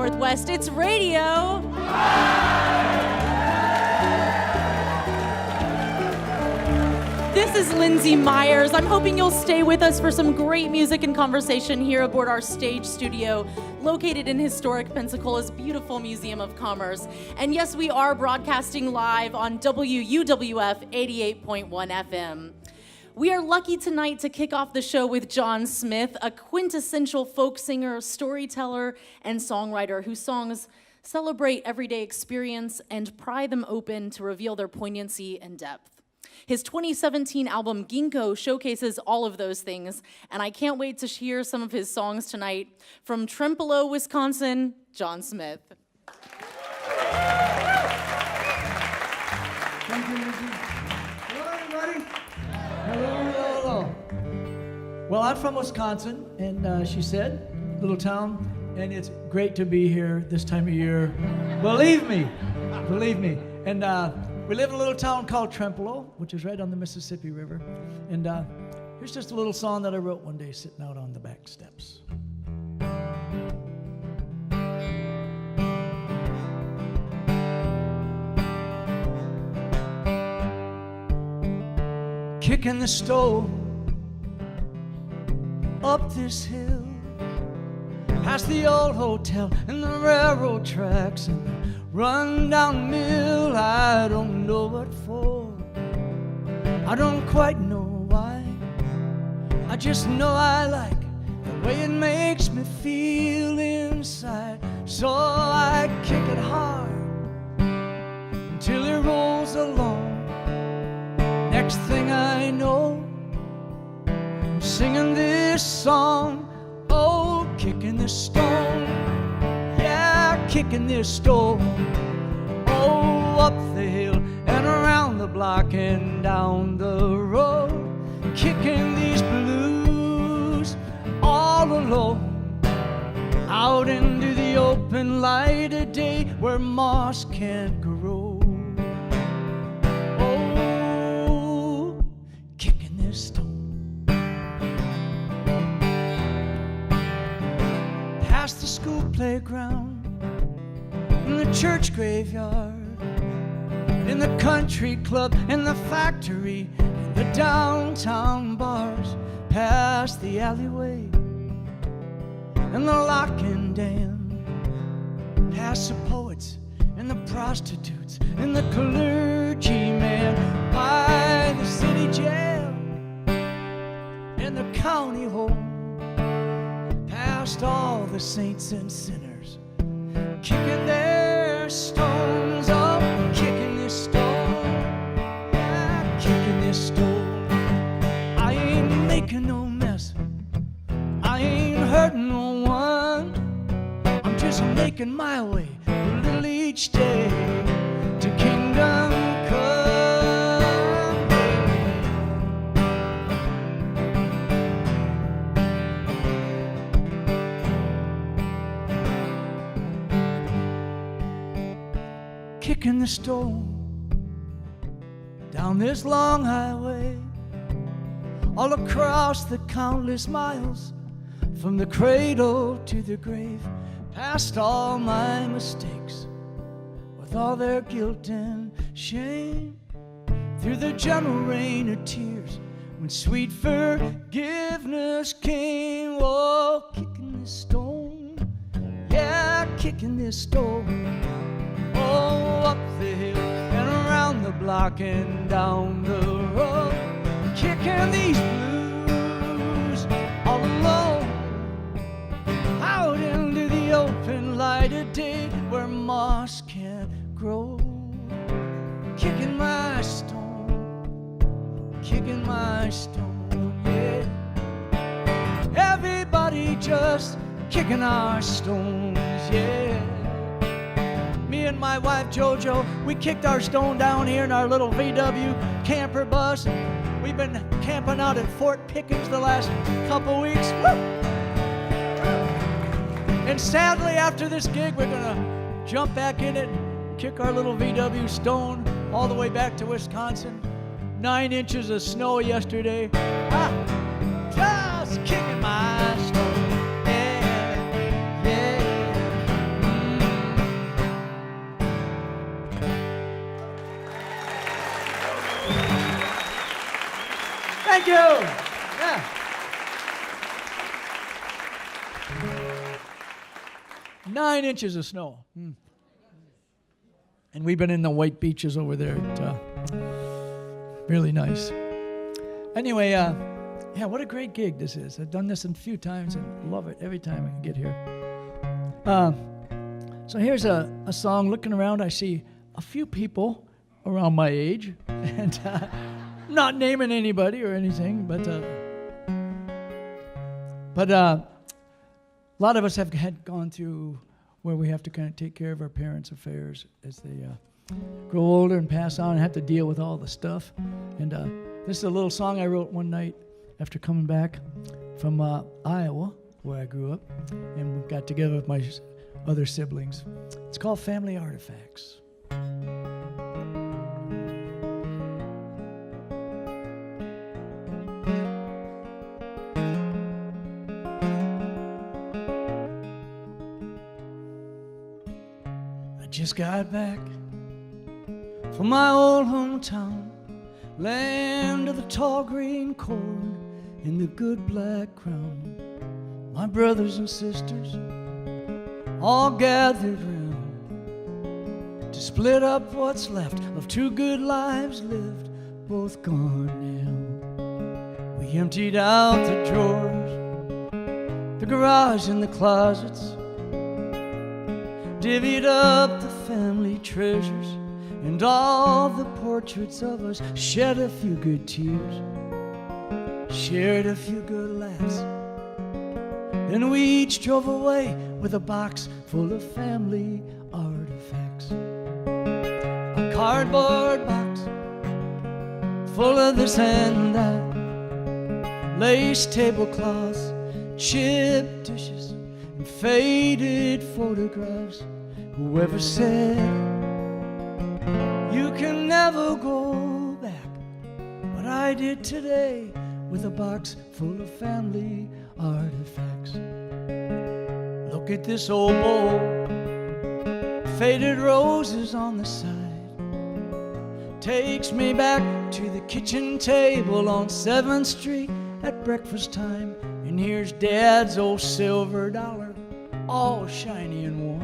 Northwest. It's radio. This is Lindsay Myers. I'm hoping you'll stay with us for some great music and conversation here aboard our stage studio, located in historic Pensacola's beautiful Museum of Commerce. And yes, we are broadcasting live on WUWF 88.1 FM. We are lucky tonight to kick off the show with Johnsmith, a quintessential folk singer, storyteller, and songwriter whose songs celebrate everyday experience and pry them open to reveal their poignancy and depth. His 2017 album, Ginkgo, showcases all of those things, and I can't wait to hear some of his songs tonight. From Trempealeau, Wisconsin, Johnsmith. Thank you, Lindsay. Hello, everybody. Hello. Well, I'm from Wisconsin, and she said, little town, and it's great to be here this time of year. Believe me. And we live in a little town called Trempealeau, which is right on the Mississippi River. And here's just a little song that I wrote one day sitting out on the back steps. Kicking the stove up this hill, past the old hotel and the railroad tracks and the run-down mill. I don't know what for, I don't quite know why. I just know I like the way it makes me feel inside. So I kick it hard until it rolls along. Next thing I know, I'm singing this song. Oh, kicking this stone, yeah, kicking this stone. Oh, up the hill and around the block and down the road, kicking these blues all alone, out into the open light of day where moss can't grow. Oh, kicking this stone. Past the school playground, in the church graveyard, in the country club, in the factory, in the downtown bars, past the alleyway and the lock and dam, past the poets and the prostitutes and the clergyman, by the city jail and the county home, past all the saints and sinners, kicking their stones up, kicking this stone, yeah, kicking this stone. I ain't making no mess, I ain't hurting no one, I'm just making my way a little each day to kingdom come. Kicking the stone down this long highway, all across the countless miles, from the cradle to the grave, past all my mistakes with all their guilt and shame, through the gentle rain of tears when sweet forgiveness came. Oh, kicking this stone, yeah, kicking this stone. Oh, up the hill and around the block and down the road, kicking these blues all alone, out into the open light of day where moss can't grow. Kicking my stone, yeah. Everybody just kicking our stones, yeah. Me and my wife Jojo, we kicked our stone down here in our little VW camper bus. We've been camping out at Fort Pickens the last couple weeks. Woo! And sadly, after this gig, we're gonna jump back in it, kick our little VW stone all the way back to Wisconsin. 9 inches of snow yesterday. Just kicking my stone. Yeah, yeah. you. Yeah. Nine inches of snow. And we've been in the white beaches over there. Really nice. Anyway, yeah, what a great gig this is. I've done this a few times and love it every time I get here. So here's a song. Looking around, I see a few people around my age. And not naming anybody or anything, but a lot of us have gone through where we have to kind of take care of our parents' affairs as they grow older and pass on and have to deal with all the stuff. And this is a little song I wrote one night after coming back from Iowa, where I grew up, and we got together with my other siblings. It's called Family Artifacts. Just got back from my old hometown, land of the tall green corn and the good black crown. My brothers and sisters all gathered round to split up what's left of two good lives lived, both gone now. We emptied out the drawers, the garage and the closets, divvied up the family treasures and all the portraits of us, shed a few good tears, shared a few good laughs. Then we each drove away with a box full of family artifacts. A cardboard box full of this and that, lace tablecloths, chipped dishes, and faded photographs. Whoever said you can never go back, but I did today with a box full of family artifacts. Look at this old bowl, faded roses on the side, takes me back to the kitchen table on 7th Street at breakfast time. And here's Dad's old silver dollar, all shiny and warm,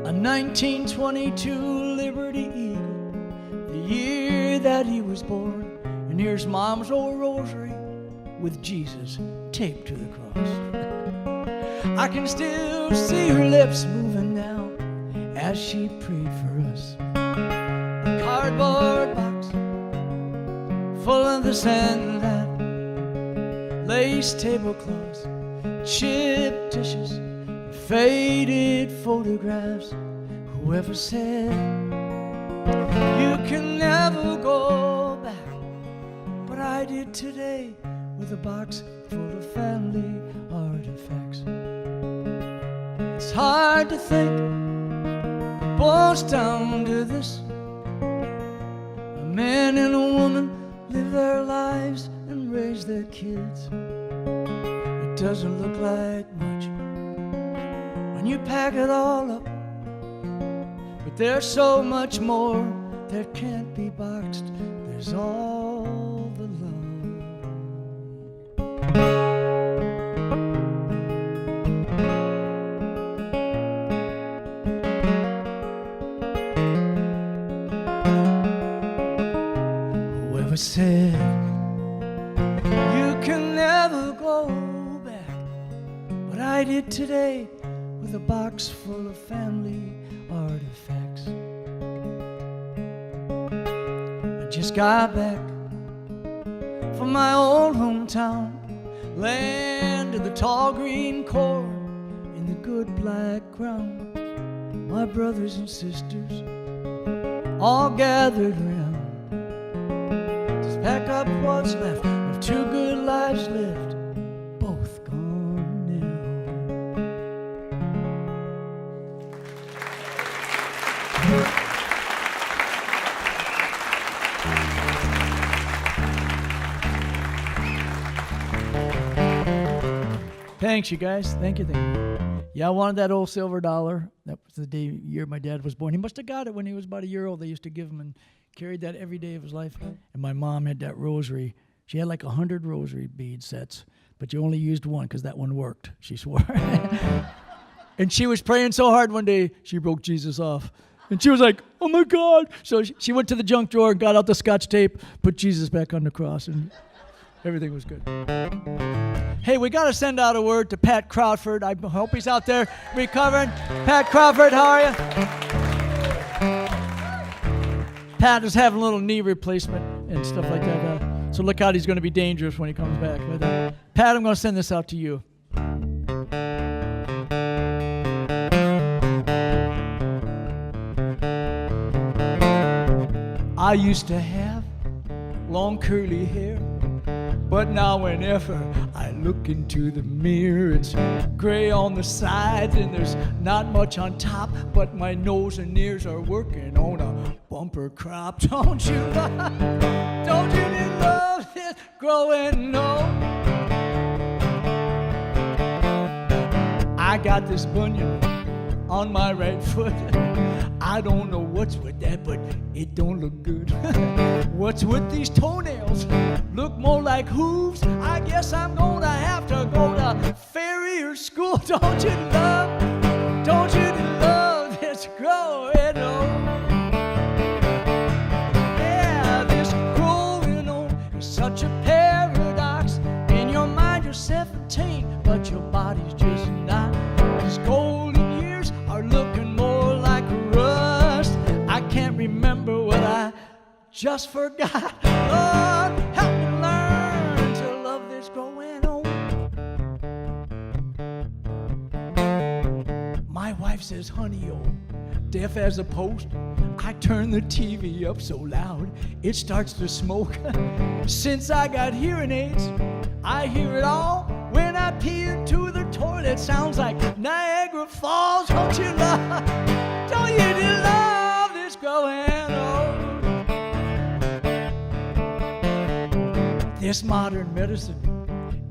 a 1922 Liberty Eagle, the year that he was born. And here's Mom's old rosary with Jesus taped to the cross. I can still see her lips moving now as she prayed for us. A cardboard box full of this and that, lace tablecloths, chipped dishes, faded photographs. Whoever said you can never go back, but I did today with a box full of family artifacts. It's hard to think it boils down to this: a man and a woman live their lives and raise their kids. It doesn't look like much when you pack it all up, but there's so much more that can't be boxed. There's all the love. Whoever said you can never go back, but I did today with a box full of family artifacts. I just got back from my old hometown, land of the tall green corn and the good black ground. My brothers and sisters all gathered round to pack up what's left of two good lives lived, both gone now. Thanks, you guys. Thank you. Yeah, I wanted that old silver dollar. That was the year my dad was born. He must have got it when he was about a year old. They used to give him and carried that every day of his life. And my mom had that rosary She had like 100 rosary bead sets, but you only used one because that one worked, she swore. And she was praying so hard one day, she broke Jesus off. And she was like, oh my God. So she went to the junk drawer and got out the Scotch tape, put Jesus back on the cross, and everything was good. Hey, we got to send out a word to Pat Crawford. I hope he's out there recovering. Pat Crawford, how are you? Pat is having a little knee replacement and stuff like that. So look out, he's going to be dangerous when he comes back. But, Pat, I'm going to send this out to you. I used to have long curly hair, but now whenever I look into the mirror, it's gray on the sides and there's not much on top, but my nose and ears are working on a bumper crop. Don't you love this growing old? I got this bunion on my right foot. I don't know what's with that, but it don't look good. What's with these toenails? Look more like hooves. I guess I'm gonna have to go to farrier school. Don't you love this growing old? Yeah, this growing old is such a paradox. In your mind you're 17, but your body's just not. These golden years are looking more like rust. I can't remember what I just forgot. Lord, help me learn to love this growing old. My wife says, honey, oh, deaf as a post. I turn the TV up so loud it starts to smoke. Since I got hearing aids, I hear it all. When I pee into the toilet, sounds like Niagara Falls. Don't you love this growing old? This modern medicine,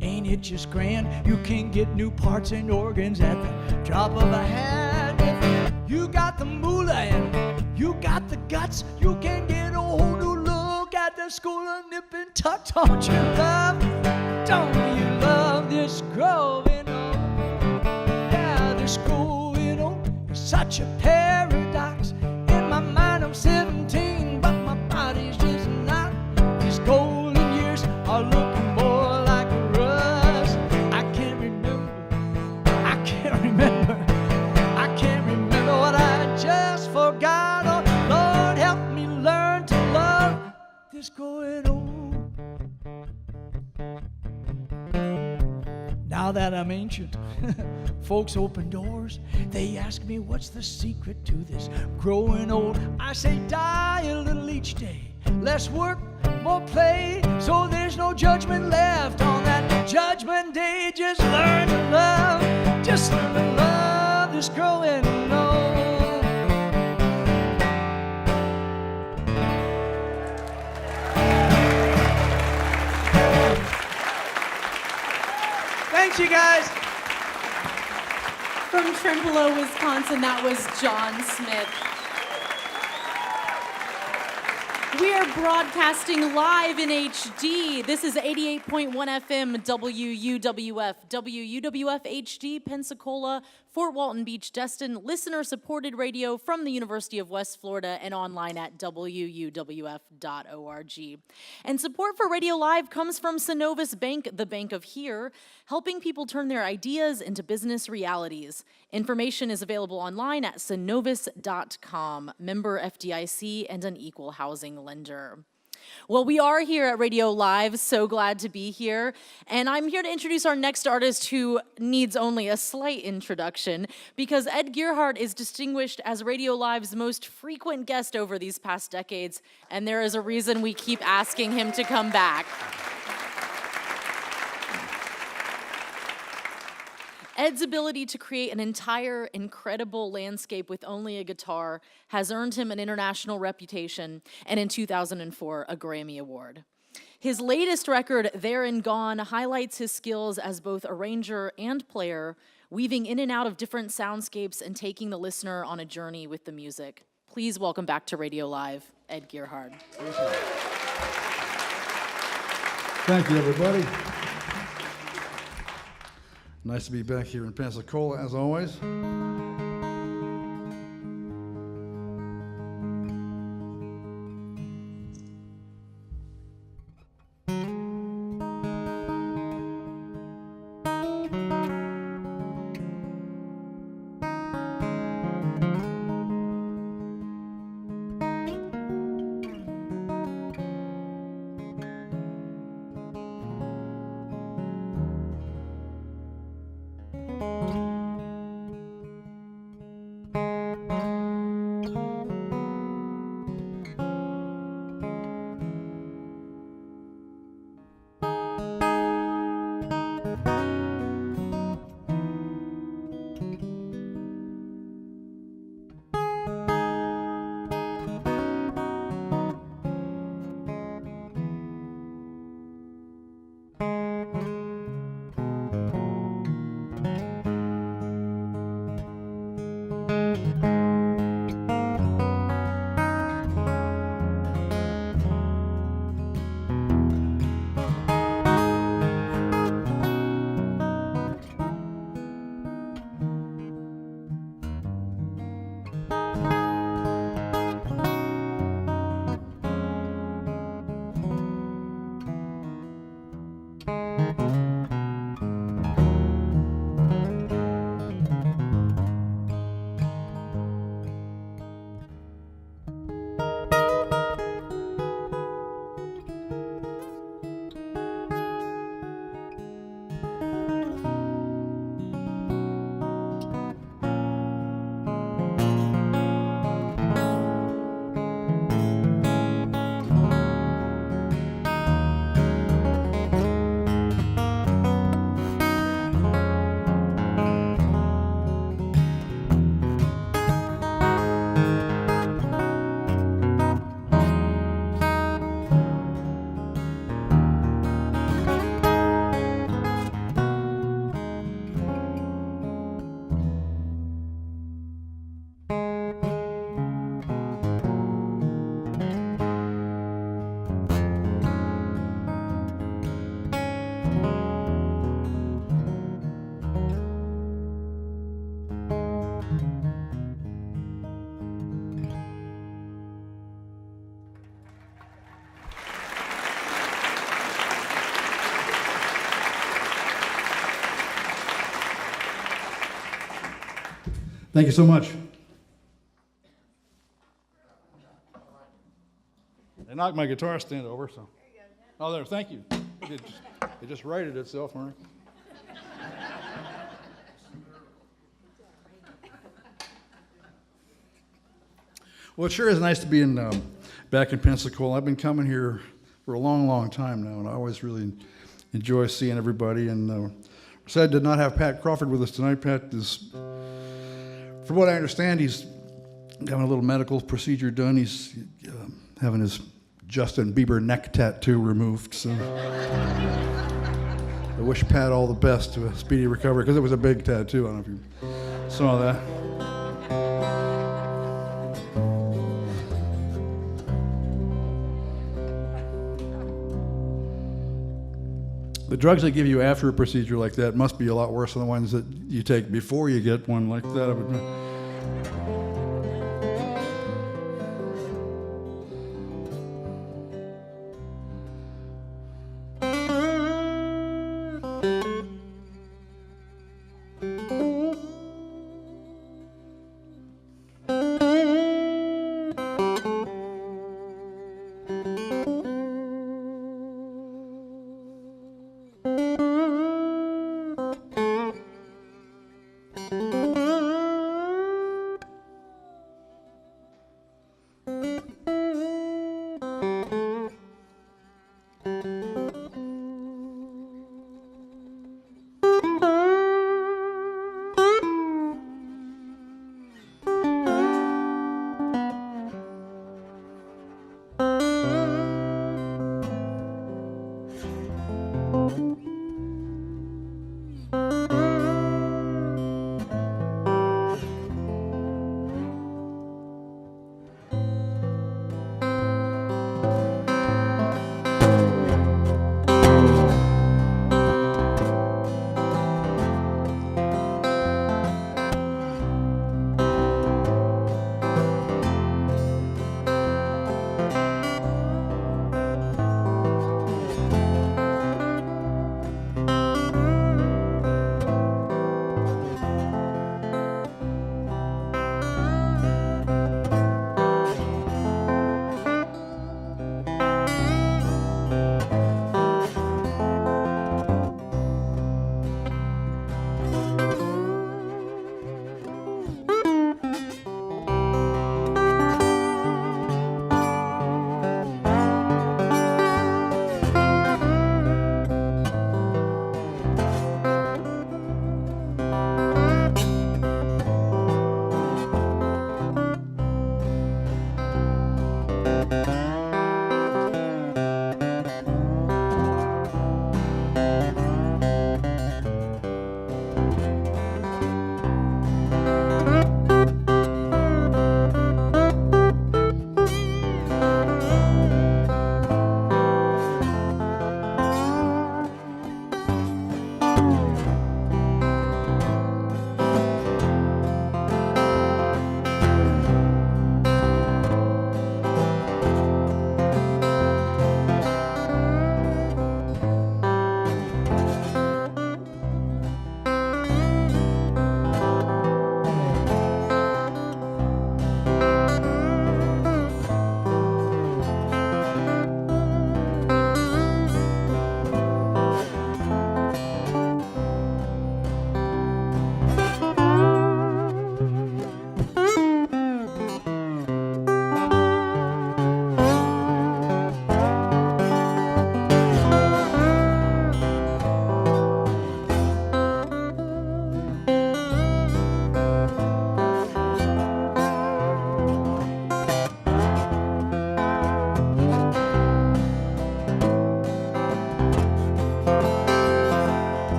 ain't it just grand? You can get new parts and organs at the drop of a hat. If you got the moolah and you got the guts, you can get a whole new look at the school of nip and tuck. Don't you love this growing old? Yeah, this growing old is such a paradox. In my mind I'm 17, but my body's just not. These golden years are looking more like rust. I can't remember what I just forgot. Oh, Lord, help me learn to love this growing old. Now that I'm ancient, folks open doors. They ask me what's the secret to this growing old. I say die a little each day, less work, more play, so there's no judgment left on that judgment day. Just learn to love this growing old. Thanks, you guys. From Trempealeau, Wisconsin, that was Johnsmith. We are broadcasting live in HD. This is 88.1 FM WUWF, WUWF HD, Pensacola, Fort Walton Beach, Destin, listener-supported radio from the University of West Florida and online at wuwf.org. And support for Radio Live comes from Synovus Bank, the bank of here, helping people turn their ideas into business realities. Information is available online at synovus.com, member FDIC and an equal housing lender. Well, we are here at Radio Live, so glad to be here. And I'm here to introduce our next artist who needs only a slight introduction because Ed Gerhard is distinguished as Radio Live's most frequent guest over these past decades, and there is a reason we keep asking him to come back. Ed's ability to create an entire incredible landscape with only a guitar has earned him an international reputation and in 2004 a Grammy Award. His latest record, There and Gone, highlights his skills as both arranger and player, weaving in and out of different soundscapes and taking the listener on a journey with the music. Please welcome back to Radio Live, Ed Gerhard. Thank you, everybody. Nice to be back here in Pensacola, as always. Thank you so much. They knocked my guitar stand over, so. Oh, there, thank you. It just righted itself, Mark. Well, it sure is nice to be back in Pensacola. I've been coming here for a long, long time now, and I always really enjoy seeing everybody. And we're sad to not have Pat Crawford with us tonight. Pat is, from what I understand, he's having a little medical procedure done. He's having his Justin Bieber neck tattoo removed. So I wish Pat all the best to a speedy recovery, because it was a big tattoo. I don't know if you saw that. The drugs they give you after a procedure like that must be a lot worse than the ones that you take before you get one like that.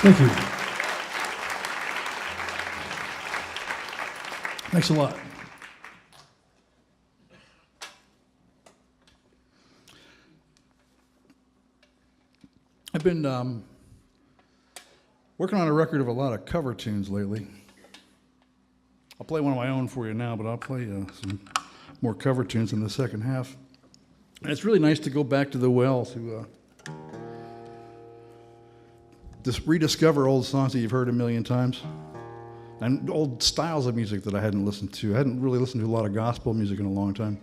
Thank you. Thanks a lot. I've been working on a record of a lot of cover tunes lately. I'll play one of my own for you now, but I'll play some more cover tunes in the second half. And it's really nice to go back to the well to just rediscover old songs that you've heard a million times and old styles of music that I hadn't listened to. I hadn't really listened to a lot of gospel music in a long time.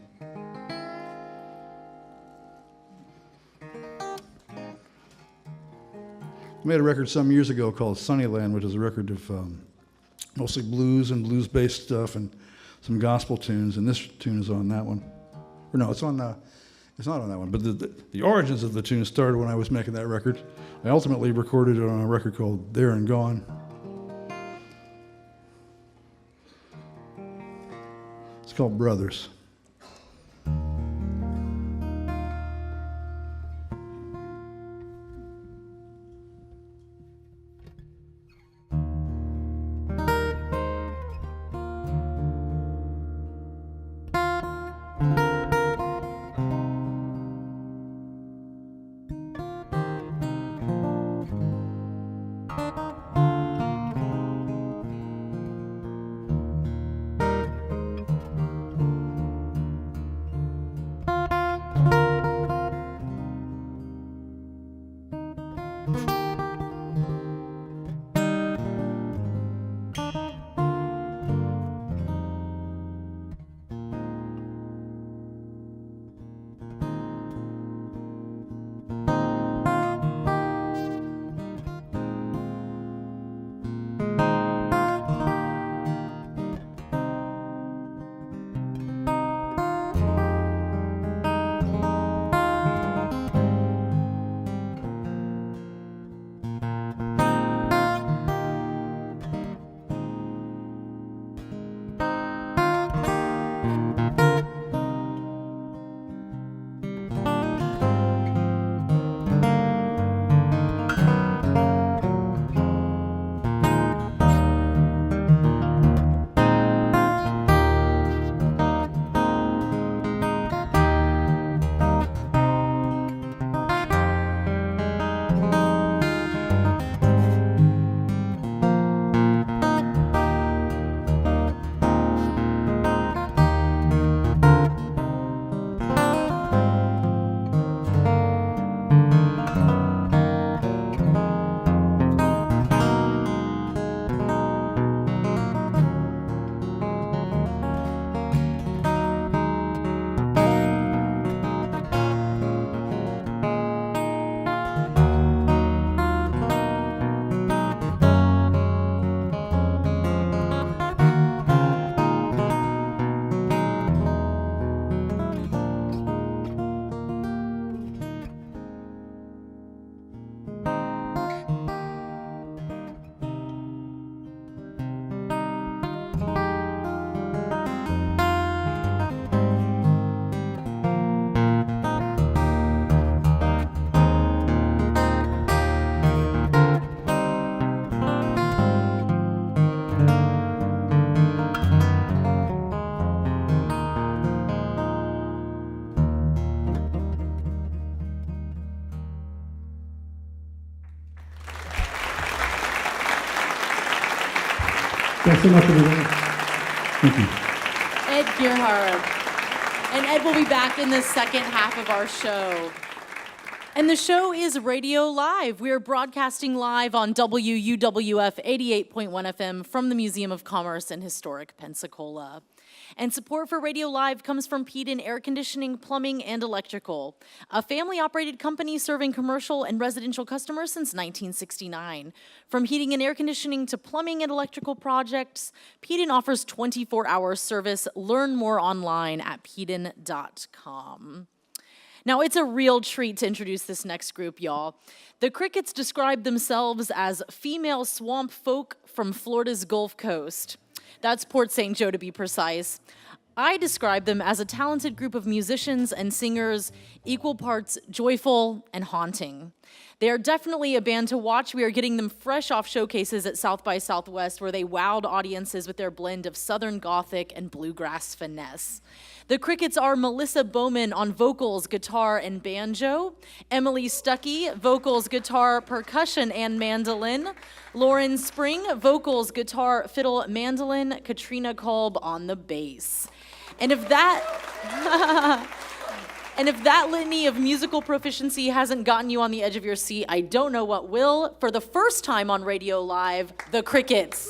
I made a record some years ago called Sunnyland, which is a record of mostly blues and blues-based stuff and some gospel tunes, and this tune is on that one. Or no, it's not on that one, but the origins of the tune started when I was making that record. I ultimately recorded it on a record called There and Gone. It's called Brothers. Thanks so much, everyone. Thank you. Ed Gerhard. And Ed will be back in the second half of our show. And the show is Radio Live. We are broadcasting live on WUWF 88.1 FM from the Museum of Commerce in historic Pensacola. And support for Radio Live comes from Peden Air Conditioning, Plumbing, and Electrical, a family-operated company serving commercial and residential customers since 1969. From heating and air conditioning to plumbing and electrical projects, Peden offers 24-hour service. Learn more online at peden.com. Now, it's a real treat to introduce this next group, y'all. The Krickets describe themselves as female swamp folk from Florida's Gulf Coast. That's Port St. Joe, to be precise. I describe them as a talented group of musicians and singers equal parts joyful and haunting. They are definitely a band to watch. We are getting them fresh off showcases at South by Southwest, where they wowed audiences with their blend of Southern Gothic and bluegrass finesse. The Krickets are Melissa Bowman on vocals, guitar, and banjo, Emily Stuckey, vocals, guitar, percussion, and mandolin, Lauren Spring, vocals, guitar, fiddle, mandolin, Katrina Kolb on the bass. And if that litany of musical proficiency hasn't gotten you on the edge of your seat, I don't know what will. For the first time on Radio Live, the Krickets.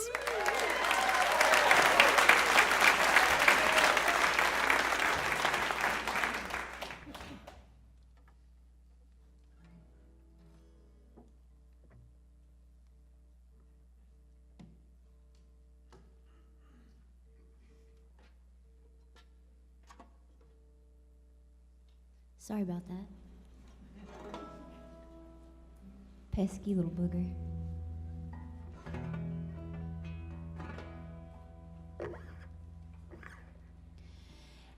Sorry about that. Pesky little booger.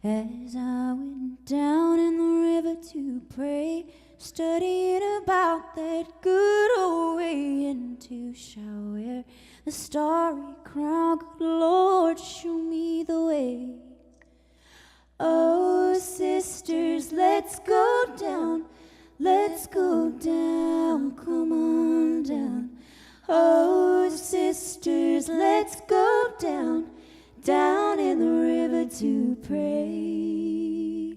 As I went down in the river to pray, studying about that good old way, and to shall wear the starry crown, good Lord, show me the way. Oh, sisters, let's go down, come on down. Oh, sisters, let's go down in the river to pray.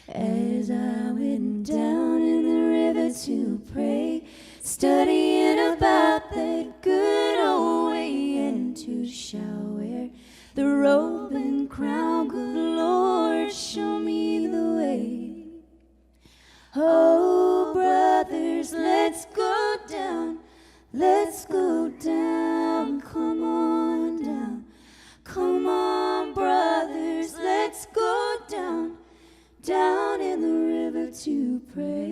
As I went down in the river to pray, studying about that good old way, and to shall wear the robe and crown, good Lord, show me the way. Oh, brothers, let's go down, come on down. Come on, brothers, let's go down in the river to pray.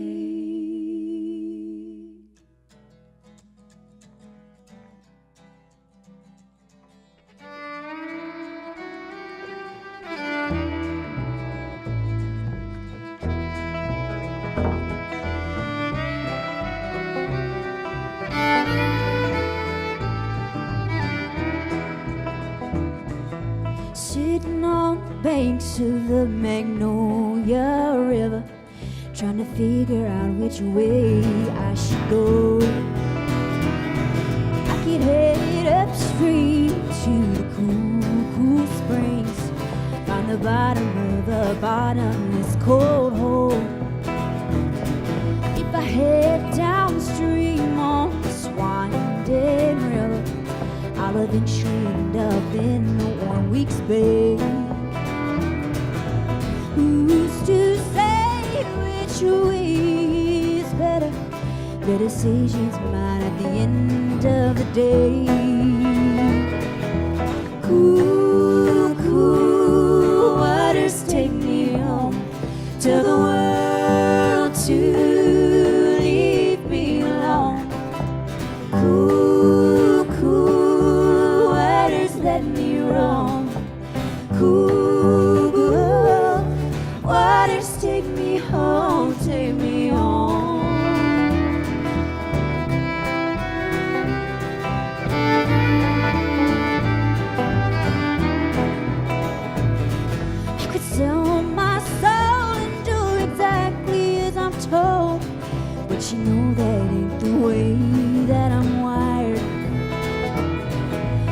Sitting on the banks of the Magnolia River, trying to figure out which way I should go. I could head upstream to the cool springs, find the bottom of the bottomless cold hole. If I head downstream on this winding river, I'll eventually end up in the warm week's bay. Who's to say which way is better? The decision's mine at the end of the day. Cool waters take me home, tell the world to leave me alone. Cool waters let me roam. Cool waters take me home, take me home. I could sell my soul and do exactly as I'm told, but you know that ain't the way that I'm wired.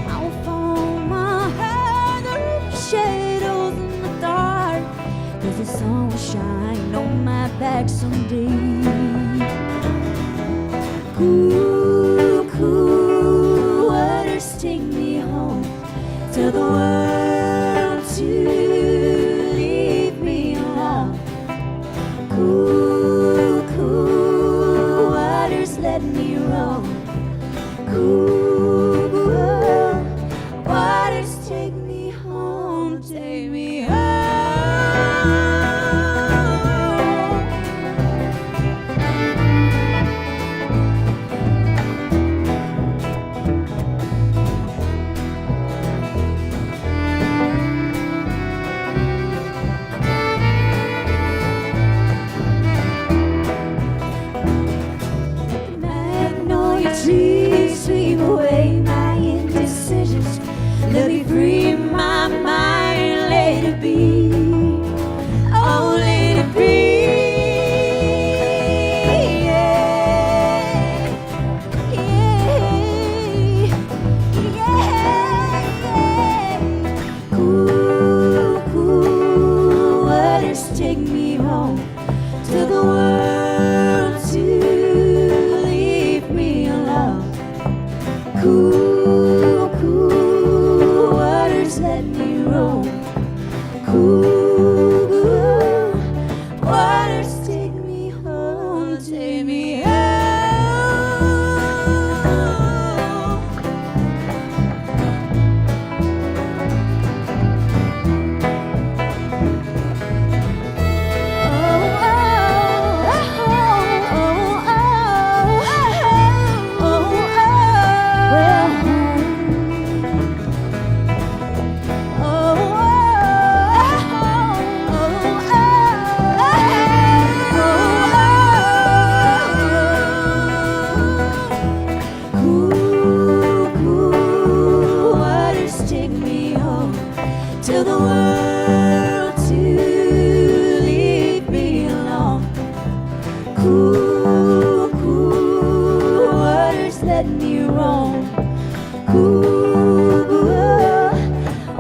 I will follow my heart through the shadows in the dark, 'cause the sun will shine on my back someday. Cool waters take me home, tell the world to leave me alone. Cool waters let me roam. Cool waters take me home, take me home.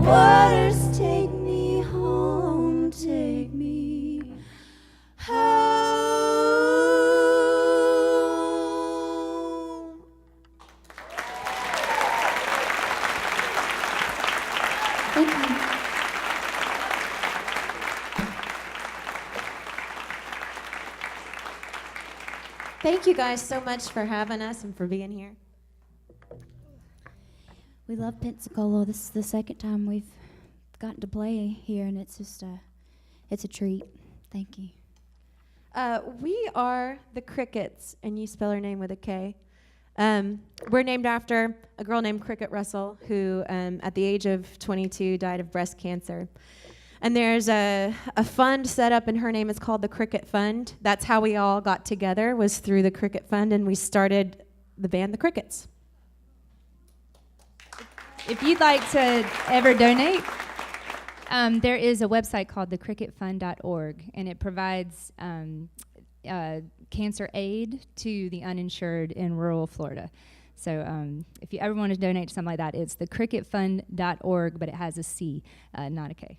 Waters take me home, take me home. Thank you. Thank you guys so much for having us and for being here. We love Pensacola. This is the second time we've gotten to play here, and it's just it's a treat. Thank you. We are the Krickets, and you spell our name with a K. We're named after a girl named Cricket Russell, who at the age of 22 died of breast cancer. And there's a fund set up in her name. It's called the Cricket Fund. That's how we all got together, was through the Cricket Fund, and we started the band, the Krickets. If you'd like to ever donate, there is a website called thecricketfund.org, and it provides cancer aid to the uninsured in rural Florida. So if you ever want to donate to something like that, it's thecricketfund.org, but it has a C, not a K.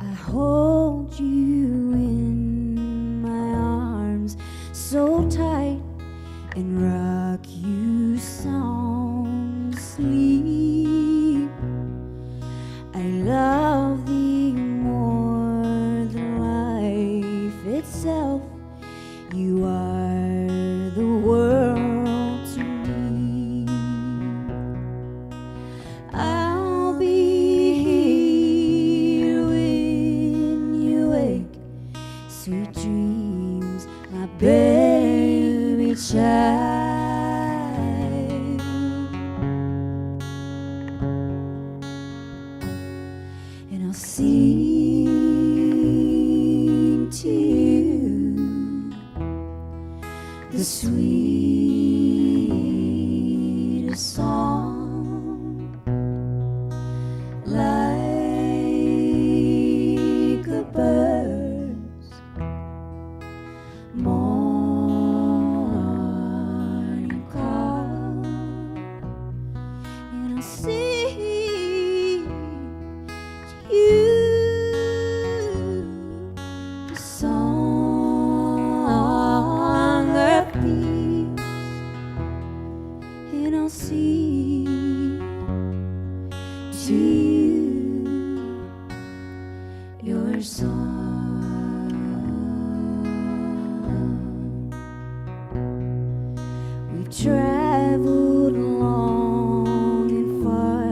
I hold you in my arms so tight and rock you sound asleep. I love thee more than life itself. You are the world to me. I'll be here when you wake. Sweet dreams, my baby child. And I'll sing to you the sweetest song, like a bird's morning call. And I'll sing to you the song of peace. And I'll sing to you your song. We've traveled long and far,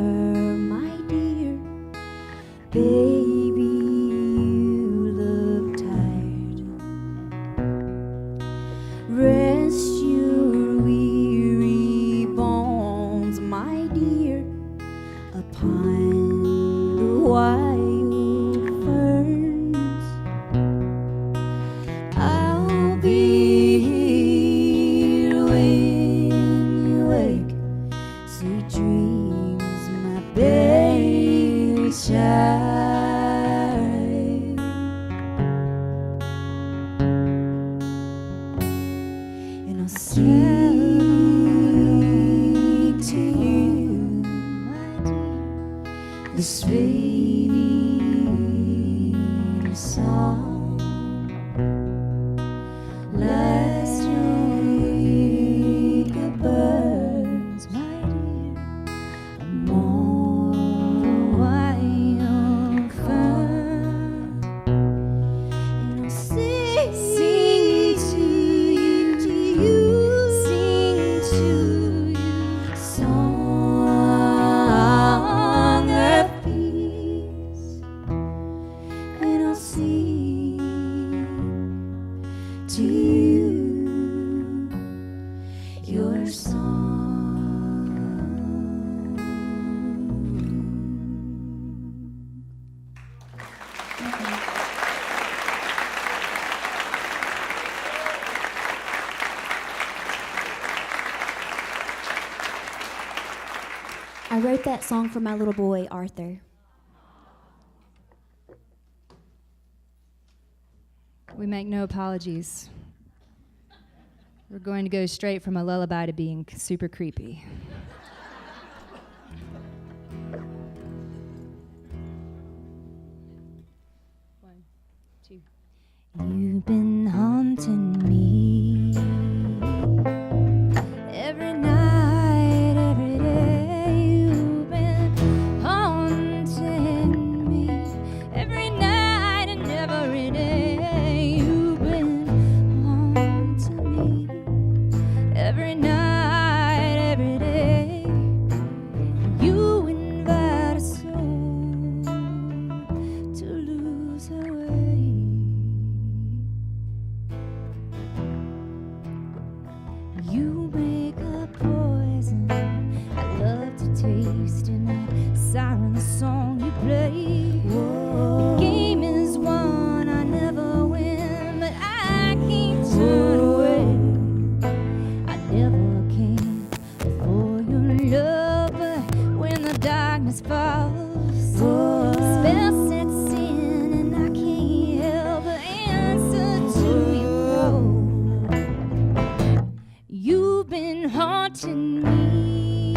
my dear. Baby, you look tired. Rest your weary bones, my dear, upon the wild ferns. I'll be here when you wake. Sweet dreams, my baby child. And I'll sing to you, my dear, the sweetest song, like a bird's, my dear, among wild fern. And I'll sing to you, sing to you, song of peace. I wrote that song for my little boy, Arthur. We make no apologies. We're going to go straight from a lullaby to being super creepy. One, two. You've been haunting me every night, every day. You've been haunting me every night and every day. You've been haunting me every night, every day. You invite a soul to lose her way. You make a poison I love to taste, and that siren song you play. The game is one I never win, but I can't turn away. I never came for your love, but when the darkness falls, spell sets in, and I can't help but answer to your call. You've been haunting me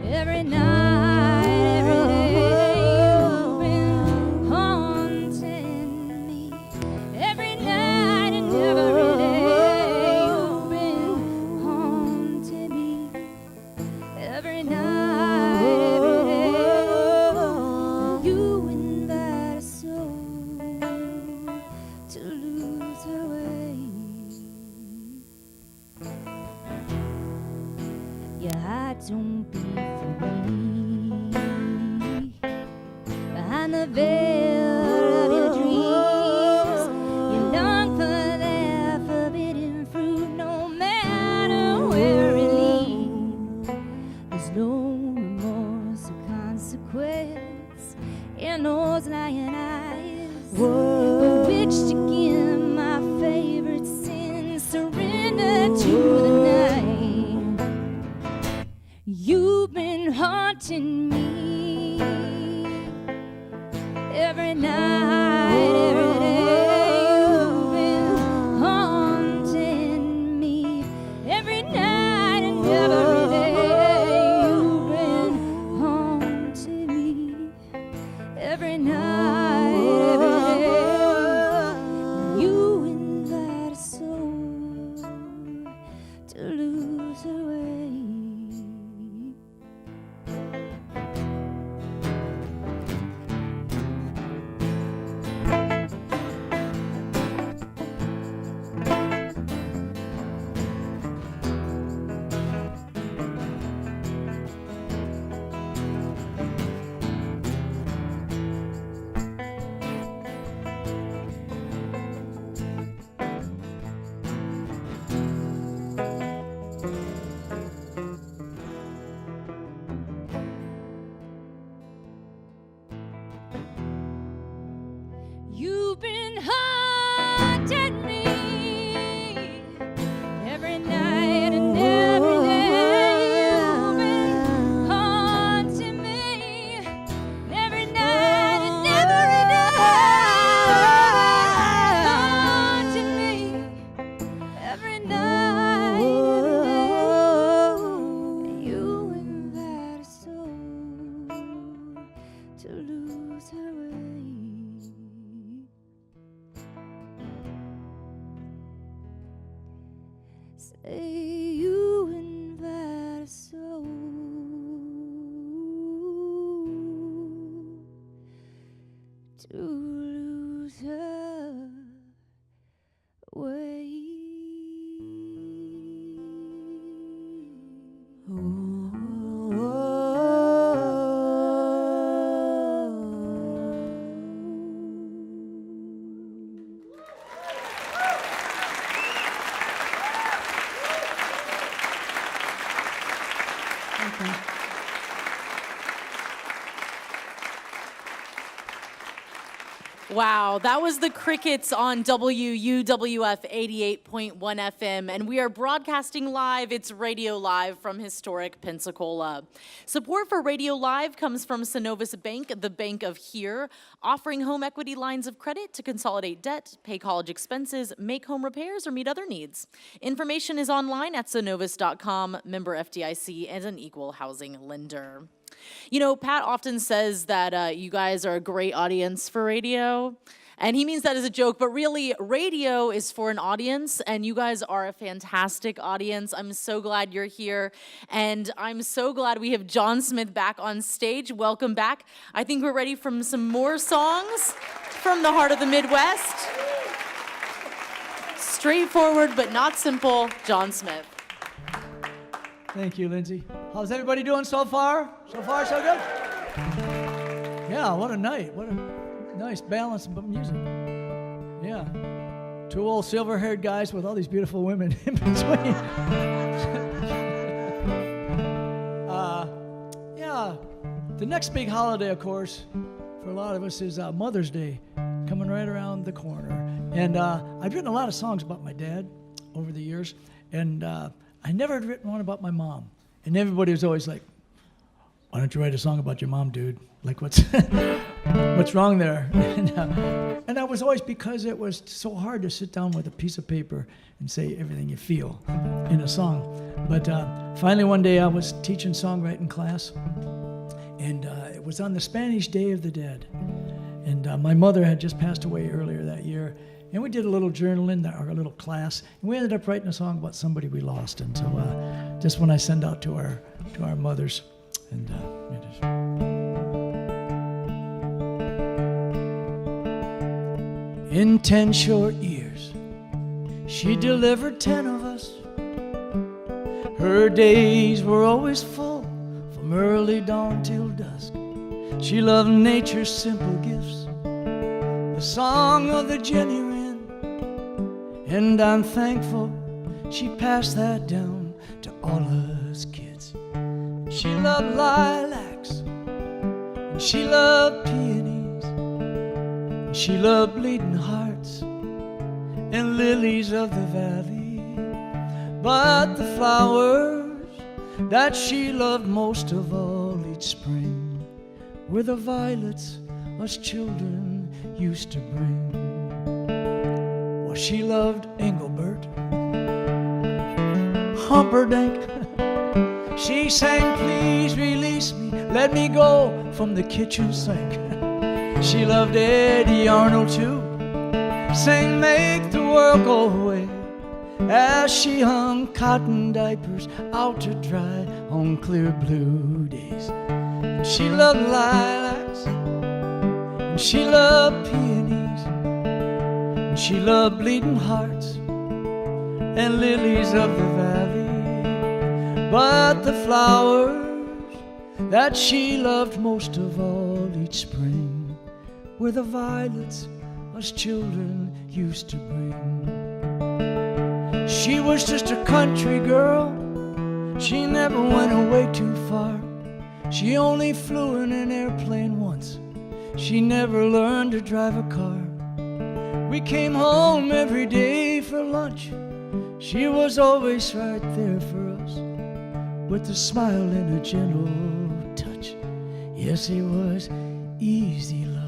every night, every day. You've been haunting me every night and every day. You've been haunting me every night, every day. You invite a soul to lose her way. Your heart don't beat for me behind the veil of your dreams. You long for that forbidden fruit, no matter where it leads. There's no remorse or consequence in those lying eyes. Bewitched again, my favorite sin, surrender to the night. You've been haunting me every night, every day. You've been haunting me every night and every day. You've been haunting me every night, every day. You invite a soul to lose her way. You've been haunting me every night and every day. You've been haunting me every night and every day. Haunting me every night, every day. You invite a soul to lose her way. Say you invite a soul to lose her way. Wow, that was the Krickets on WUWF 88.1 FM, and we are broadcasting live. It's Radio Live from historic Pensacola. Support for Radio Live comes from Synovus Bank, the bank of here, offering home equity lines of credit to consolidate debt, pay college expenses, make home repairs, or meet other needs. Information is online at synovus.com, member FDIC, and an equal housing lender. You know, Pat often says that you guys are a great audience for radio, and he means that as a joke, but really, radio is for an audience, and you guys are a fantastic audience. I'm so glad you're here, and I'm so glad we have Johnsmith back on stage. Welcome back. I think we're ready for some more songs from the heart of the Midwest. Straightforward, but not simple, Johnsmith. Thank you, Lindsay. How's everybody doing so far? So far, so good? Yeah, what a night. What a nice balance of music. Yeah. Two old silver-haired guys with all these beautiful women in between. Yeah, the next big holiday, of course, for a lot of us is Mother's Day, coming right around the corner. And I've written a lot of songs about my dad over the years, and I never had written one about my mom. And everybody was always like, why don't you write a song about your mom, dude? Like, what's wrong there? And that was always because it was so hard to sit down with a piece of paper and say everything you feel in a song. But finally one day I was teaching songwriting class, and it was on the Spanish Day of the Dead. And my mother had just passed away earlier that year. And we did a little journaling, our little class, and we ended up writing a song about somebody we lost. And so just when I send out to our mothers, and in 10 short years, she delivered 10 of us. Her days were always full, from early dawn till dusk. She loved nature's simple gifts, the song of the Jenny Wren. And I'm thankful she passed that down to all us kids. She loved lilacs, and she loved peonies, and she loved bleeding hearts and lilies of the valley. But the flowers that she loved most of all each spring were the violets us children used to bring. Well, she loved Engelbert, Humperdinck. She sang, please release me, let me go from the kitchen sink. She loved Eddie Arnold too, sang, make the world go away, as she hung cotton diapers out to dry on clear blue days. And she loved lilacs, and she loved peonies, and she loved bleeding hearts and lilies of the valley. But the flowers that she loved most of all each spring were the violets us children used to bring. She was just a country girl, she never went away too far. She only flew in an airplane once, she never learned to drive a car. We came home every day for lunch, she was always right there for us, with a smile and a gentle touch. Yes, it was easy love.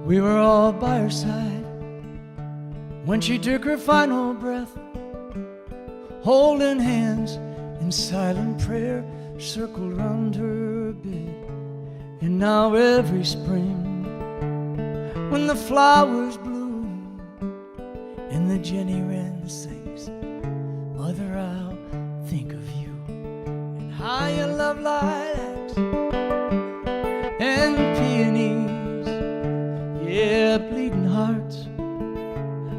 We were all by her side when she took her final breath, holding hands in silent prayer, circled round her bed. And now every spring, when the flowers bloom and the Jenny Wren sings, Mother, I'll think of you and how you love lilacs and peonies. Yeah, bleeding hearts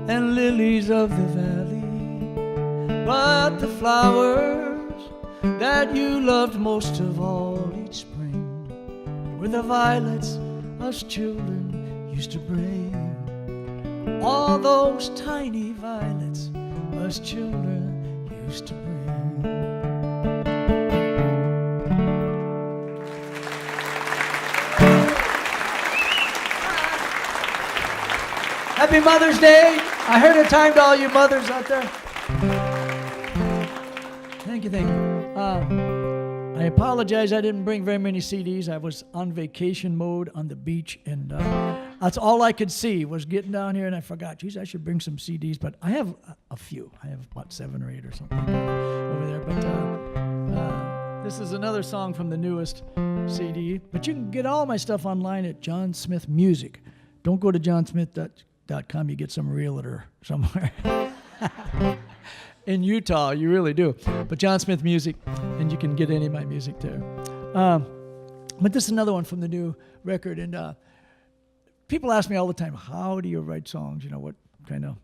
and lilies of the valley. but the flowers that you loved most of all each spring were the violets us children used to bring. All those tiny violets us children used to bring. Happy Mother's Day. I heard a time to all you mothers out there. Thank you, thank you. I apologize I didn't bring very many CDs. I was on vacation mode on the beach, and that's all I could see was getting down here, and I forgot, geez, I should bring some CDs, but I have a few. I have about 7 or 8 or something like that over there. But this is another song from the newest CD, but you can get all my stuff online at Johnsmith Music. Don't go to johnsmith.com, you get some realtor somewhere. In Utah, you really do. But Johnsmith Music, and you can get any of my music there. But this is another one from the new record, and people ask me all the time, how do you write songs? You know, what kind of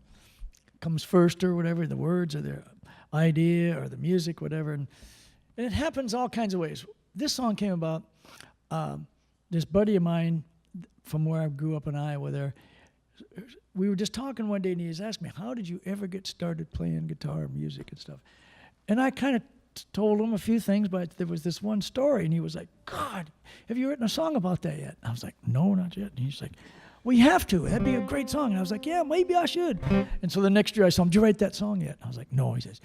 comes first or whatever, the words or the idea or the music, whatever. And it happens all kinds of ways. This song came about, this buddy of mine from where I grew up in Iowa there, we were just talking one day, and he was asking me, how did you ever get started playing guitar music and stuff? And I kind of told him a few things, but there was this one story, and he was like, God, have you written a song about that yet? I was like, no, not yet. And he's like, well, you have to. That'd be a great song. And I was like, yeah, maybe I should. And so the next year I saw him, did you write that song yet? I was like, no. He says,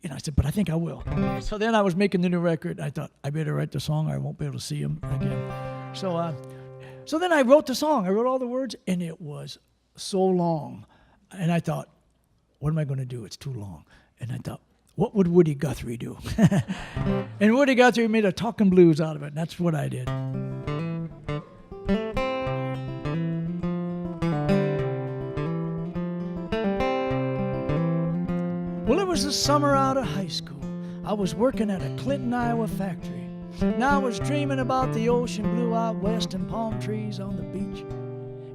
and I said, but I think I will. So then I was making the new record. I thought, I better write the song or I won't be able to see him again. So then I wrote the song. I wrote all the words, and it was so long. And I thought, what am I going to do? It's too long. And I thought, what would Woody Guthrie do? And Woody Guthrie made a talking blues out of it. And that's what I did. Well, it was the summer out of high school. I was working at a Clinton, Iowa factory. And I was dreaming about the ocean blue out west and palm trees on the beach.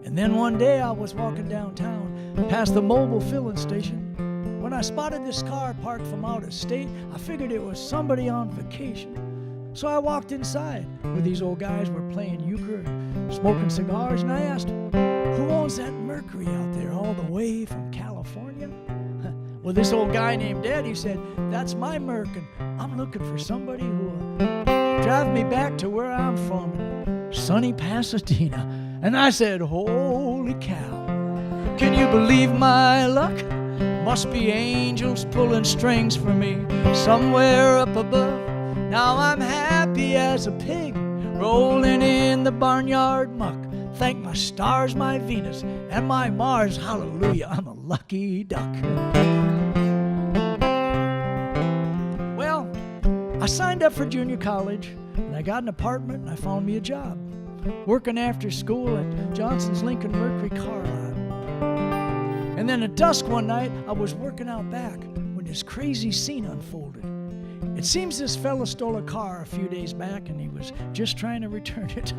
And then one day I was walking downtown past the mobile filling station when I spotted this car parked from out of state. I figured it was somebody on vacation. So I walked inside where these old guys were playing euchre and smoking cigars, and I asked, who owns that Mercury out there all the way from California? Well, this old guy named Ed, he said, that's my Merc, and I'm looking for somebody who will drive me back to where I'm from, in sunny Pasadena. And I said, holy cow, can you believe my luck? Must be angels pulling strings for me somewhere up above. Now I'm happy as a pig rolling in the barnyard muck. Thank my stars, my Venus, and my Mars, hallelujah, I'm a lucky duck. Well, I signed up for junior college, and I got an apartment, and I found me a job, working after school at Johnson's Lincoln Mercury car lot. And then at dusk one night, I was working out back when this crazy scene unfolded. It seems this fella stole a car a few days back, and he was just trying to return it.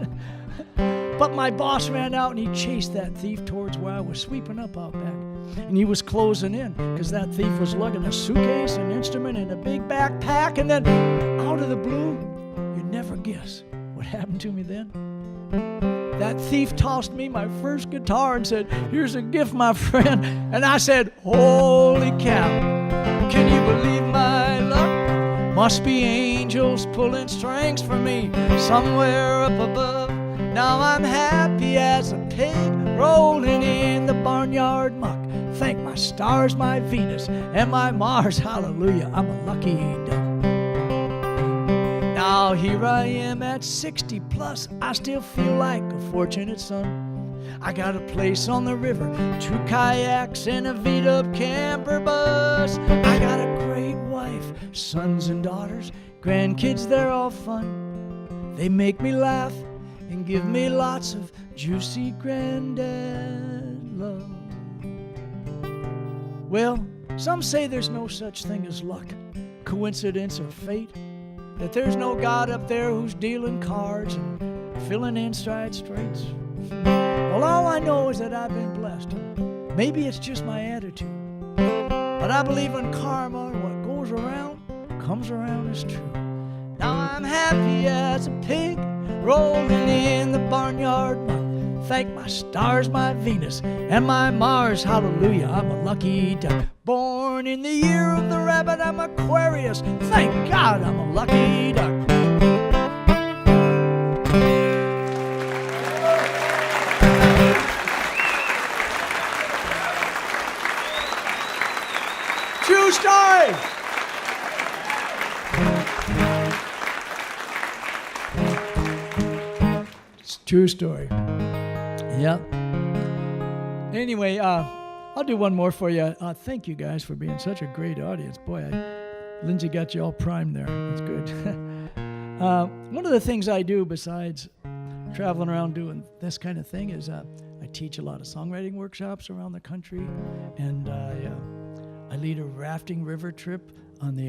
But my boss ran out, and he chased that thief towards where I was sweeping up out back. And he was closing in, because that thief was lugging a suitcase, an instrument, and a big backpack. And then, out of the blue, you'd never guess what happened to me then. That thief tossed me my first guitar and said, here's a gift, my friend. And I said, holy cow, can you believe my luck? Must be angels pulling strings for me somewhere up above. Now I'm happy as a pig rolling in the barnyard muck. Thank my stars, my Venus, and my Mars, hallelujah, I'm a lucky duck. Now here I am at 60 plus, I still feel like a fortunate son. I got a place on the river, 2 kayaks and a beat-up camper bus. I got a great wife, sons and daughters, grandkids, they're all fun. They make me laugh and give me lots of juicy granddad love. Well, some say there's no such thing as luck, coincidence, or fate. That there's no God up there who's dealing cards and filling in side straits. Well, all I know is that I've been blessed. Maybe it's just my attitude. But I believe in karma goes around, comes around is true. Now I'm happy as a pig, rolling in the barnyard muck. Thank my stars, my Venus, and my Mars, hallelujah, I'm a lucky duck. Born in the year of the rabbit, I'm Aquarius. Thank God I'm a lucky duck. True story. It's a true story. Yep. Anyway, I'll do one more for you. Thank you guys for being such a great audience. Boy, Lindsay got you all primed there. That's good. One of the things I do besides traveling around doing this kind of thing is I teach a lot of songwriting workshops around the country, and I lead a rafting river trip on the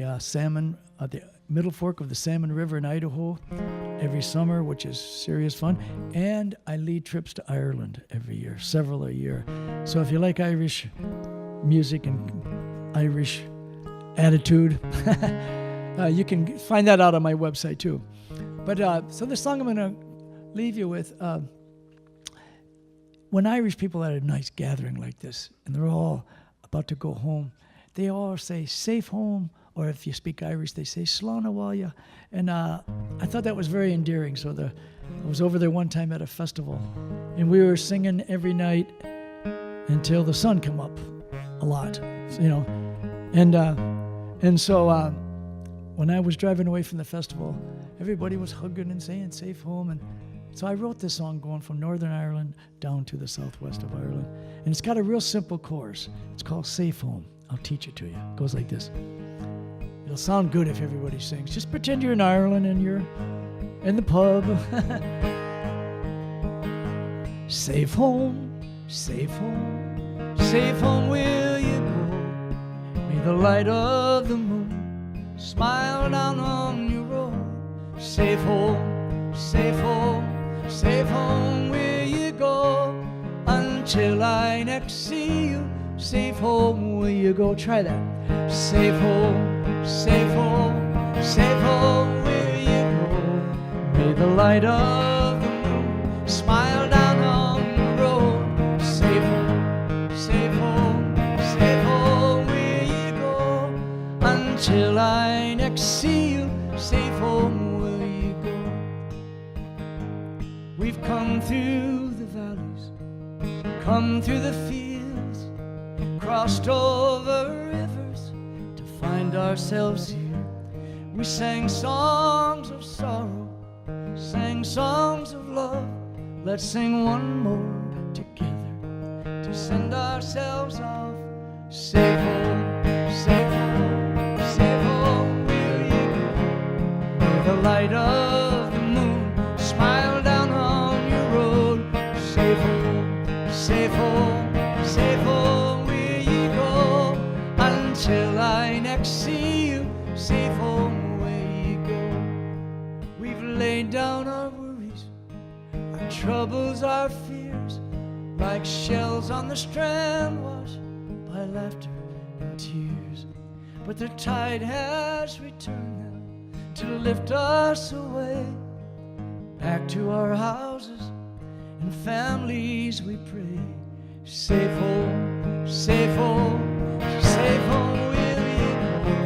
the Middle Fork of the Salmon River in Idaho every summer, which is serious fun. And I lead trips to Ireland every year, several a year. So if you like Irish music and Irish attitude, you can find that out on my website too. But so the song I'm going to leave you with, when Irish people are at a nice gathering like this, and they're all about to go home, they all say, safe home, or if you speak Irish, they say, Slán Abhaile. And I thought that was very endearing. So I was over there one time at a festival, and we were singing every night until the sun came up a lot, you know. And so when I was driving away from the festival, everybody was hugging and saying, safe home. And so I wrote this song going from Northern Ireland down to the southwest of Ireland. And it's got a real simple chorus. It's called Safe Home. I'll teach it to you. It goes like this. It'll sound good if everybody sings. Just pretend you're in Ireland and you're in the pub. Safe home, safe home, safe home will you go. May the light of the moon smile down on your road. Safe home, safe home, safe home will you go. Until I next see you, safe home will you go. Try that. Safe home, safe home, safe home will you go. May the light of the moon smile down on the road. Safe home, safe home, safe home will you go. Until I next see you, safe home will you go. We've come through the valleys, come through the fields, crossed over rivers to find ourselves here. We sang songs of sorrow, sang songs of love. Let's sing one more together to send ourselves off. Safe home, safe home, safe home will you go. May the light of the moon smile down on your road. Safe home, safe home, safe home will you go. Until I next see you, safe home will you go. We've laid down our worries, our troubles, our fears, like shells on the strand washed by laughter and tears. But the tide has returned now to lift us away, back to our houses and families we pray. Safe home, safe home, safe home will you go.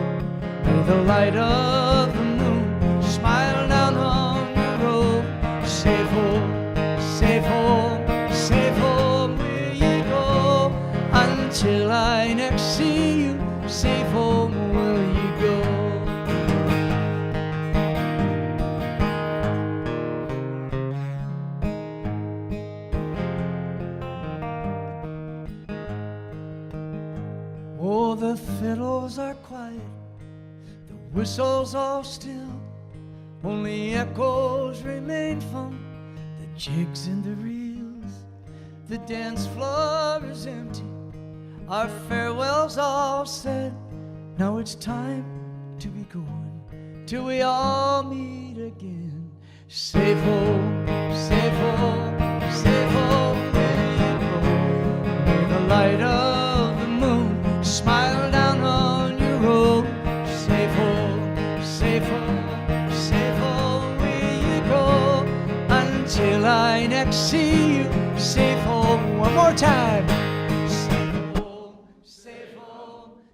May the light of the moon smile down on your road. Safe home, safe home, safe home will you go. Until I next see you, safe home will you go. Oh, the fiddles are quiet, the whistles all still, only echoes remain from the jigs and the reels. The dance floor is empty, our farewells all said. Now it's time to be going till we all meet again. Safe home, safe home, safe home will you go. May the light of the moon smile down on your road. one more time.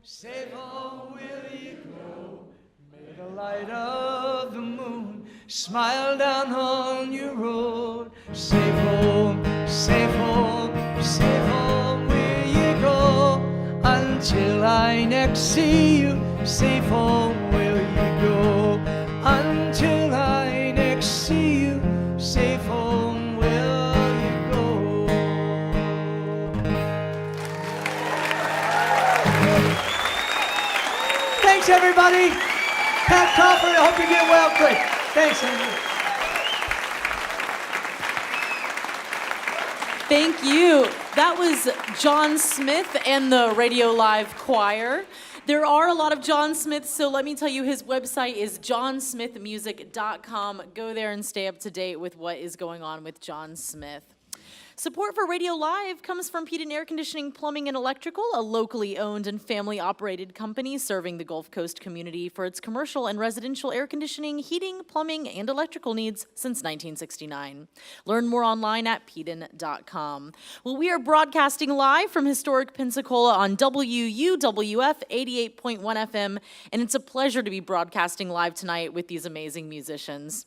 Safe home, will you go? May the light of the moon smile down on your road. Safe home, safe home, safe home, will you go? Until I next see you, safe home, will you go? Until I next see you, safe home, will you go? Thanks, everybody. Pat Crawford, I hope you get well quick. Thanks, Andrew. Thank you. That was Johnsmith and the RadioLive Choir. There are a lot of Johnsmiths, so let me tell you, his website is johnsmithmusic.com. Go there and stay up to date with what is going on with Johnsmith. Support for Radio Live comes from Peden Air Conditioning, Plumbing, and Electrical, a locally owned and family-operated company serving the Gulf Coast community for its commercial and residential air conditioning, heating, plumbing, and electrical needs since 1969. Learn more online at peden.com. Well, we are broadcasting live from historic Pensacola on WUWF 88.1 FM, and it's a pleasure to be broadcasting live tonight with these amazing musicians.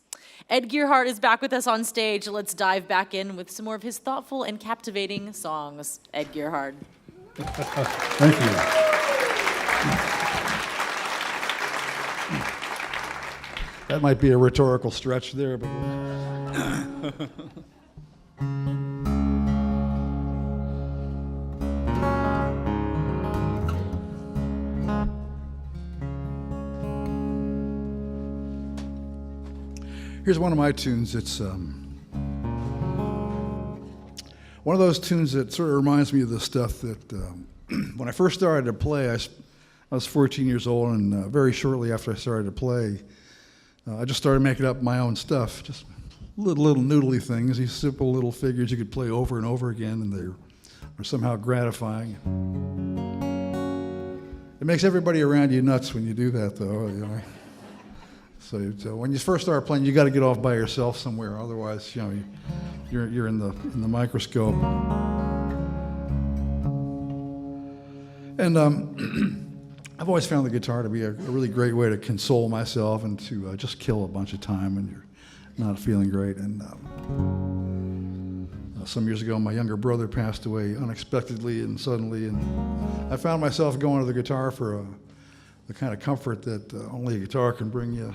Ed Gerhard is back with us on stage. Let's dive back in with some more of his thoughtful and captivating songs. Ed Gerhard. Thank you. That might be a rhetorical stretch there, but here's one of my tunes. It's one of those tunes that sort of reminds me of the stuff that when I first started to play, I was 14 years old, and very shortly after I started to play, I just started making up my own stuff, just little noodly things, these simple little figures you could play over and over again, and they're somehow gratifying. It makes everybody around you nuts when you do that, though. You know? So when you first start playing, you got to get off by yourself somewhere. Otherwise, you know, you're in the microscope. And I've always found the guitar to be a really great way to console myself and to just kill a bunch of time when you're not feeling great. And some years ago, my younger brother passed away unexpectedly and suddenly, and I found myself going to the guitar for the kind of comfort that only a guitar can bring you.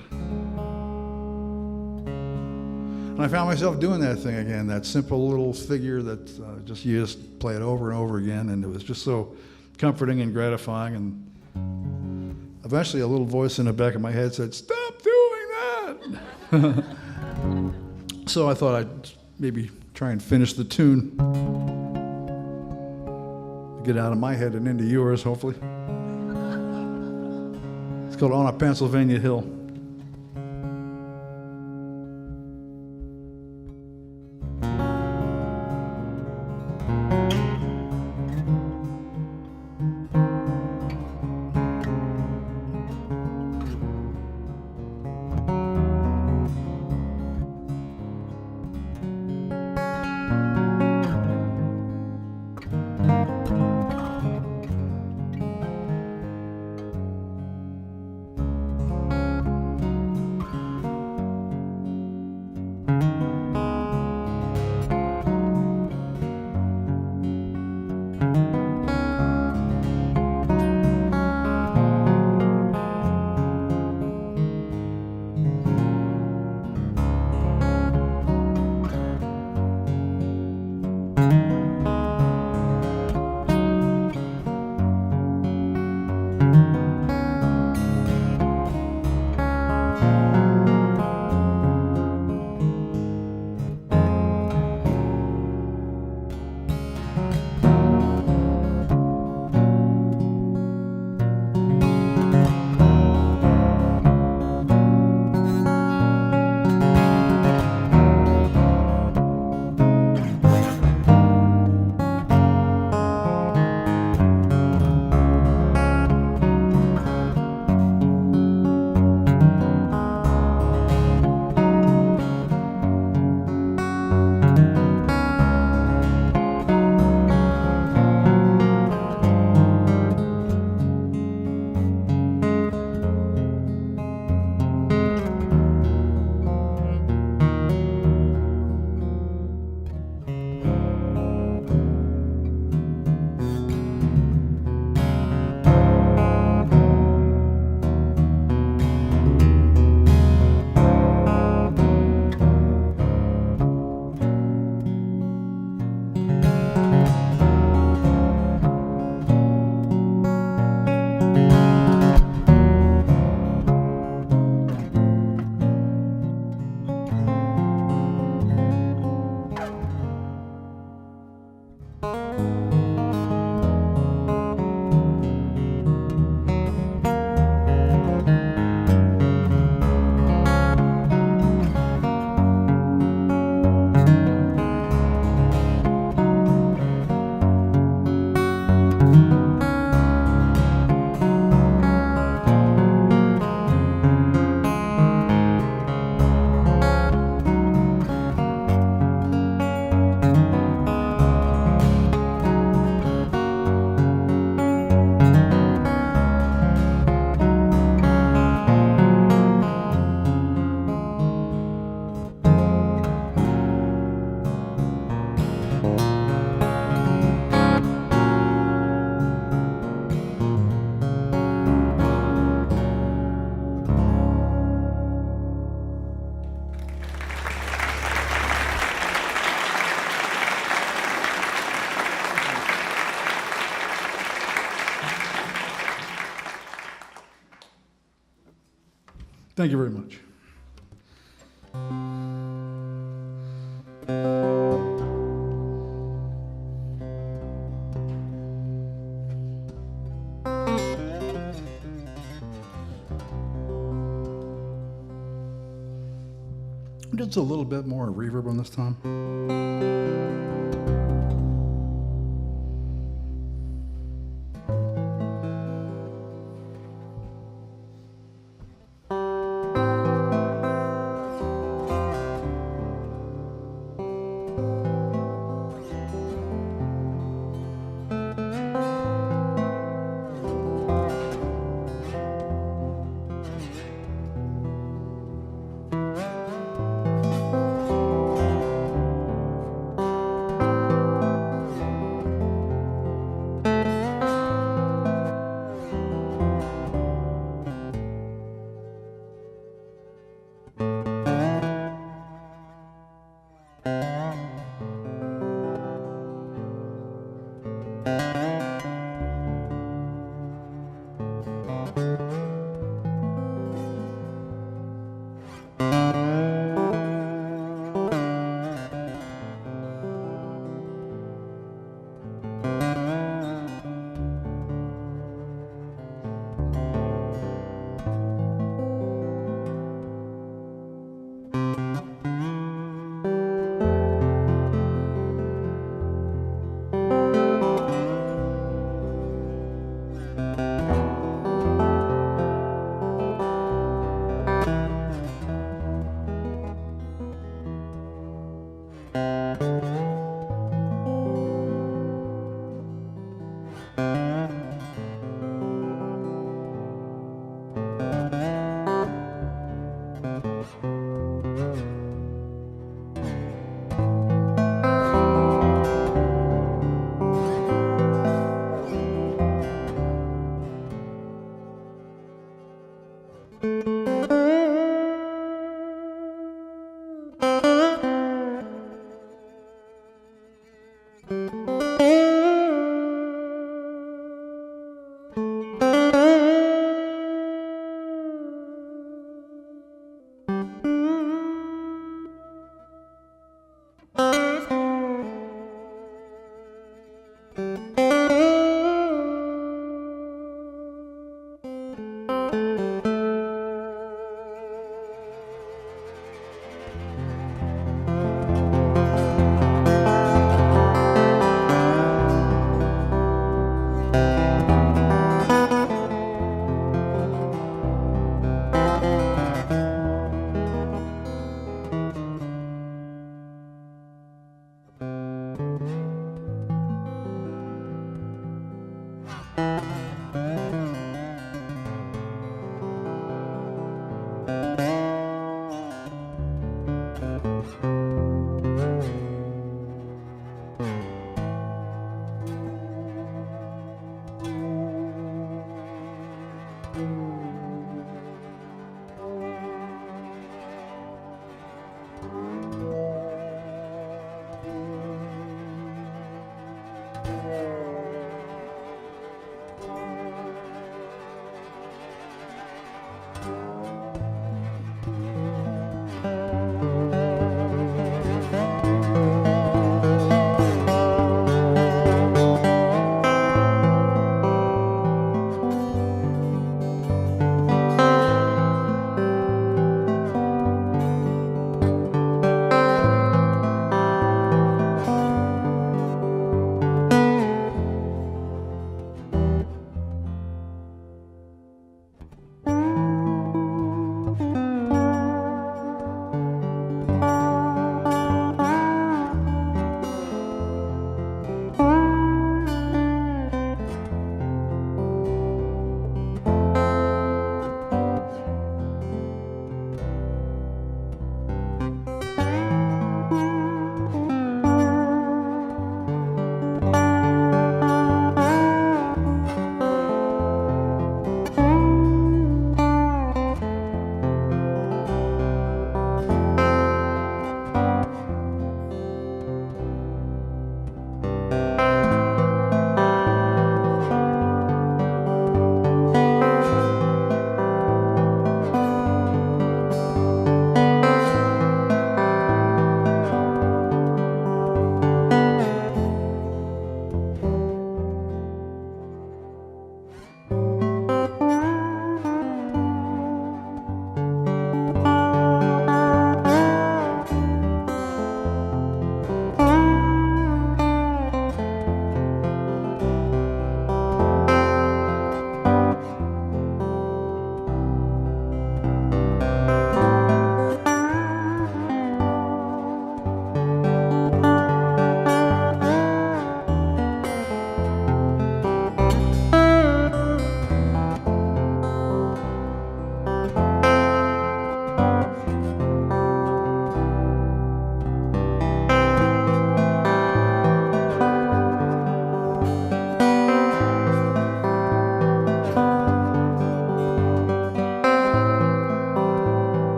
And I found myself doing that thing again, that simple little figure that you just play it over and over again, and it was just so comforting and gratifying. And eventually a little voice in the back of my head said, "Stop doing that!" So I thought I'd maybe try and finish the tune, get out of my head and into yours, hopefully. It's called On a Pennsylvania Hill. Thank you very much. Just a little bit more reverb on this time.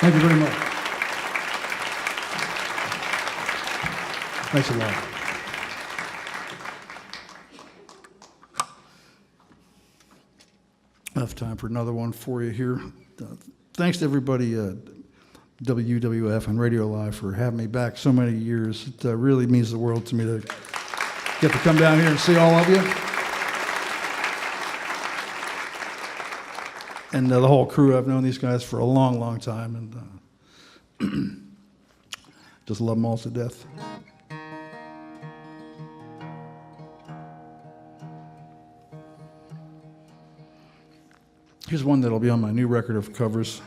Thank you very much. Thanks a lot. Enough time for another one for you here. Thanks to everybody at WWF and Radio Live for having me back so many years. It really means the world to me to get to come down here and see all of you. And the whole crew, I've known these guys for a long, long time, and just love them all to death. Here's one that'll be on my new record of covers.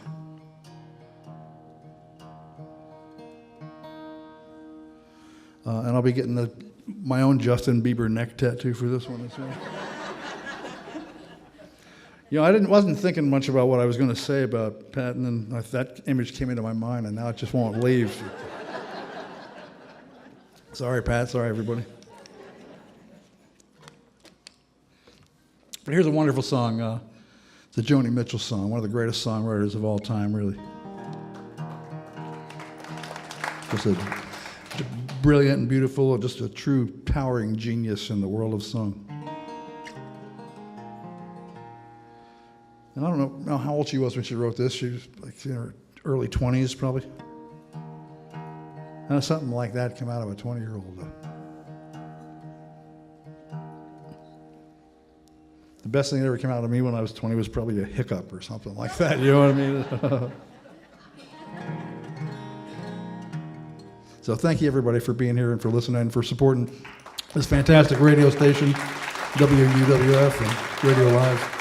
And I'll be getting my own Justin Bieber neck tattoo for this one as well. You know, I wasn't thinking much about what I was going to say about Pat, and then that image came into my mind, and now it just won't leave. Sorry, Pat. Sorry, everybody. But here's a wonderful song. It's a Joni Mitchell song, one of the greatest songwriters of all time, really. Just a brilliant and beautiful, just a true towering genius in the world of song. And I don't know how old she was when she wrote this. She was like in her early 20s, probably. And something like that came out of a 20-year-old. The best thing that ever came out of me when I was 20 was probably a hiccup or something like that. You know what I mean? So thank you, everybody, for being here and for listening and for supporting this fantastic radio station, WWF and Radio Live.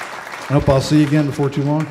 I hope I'll see you again before too long.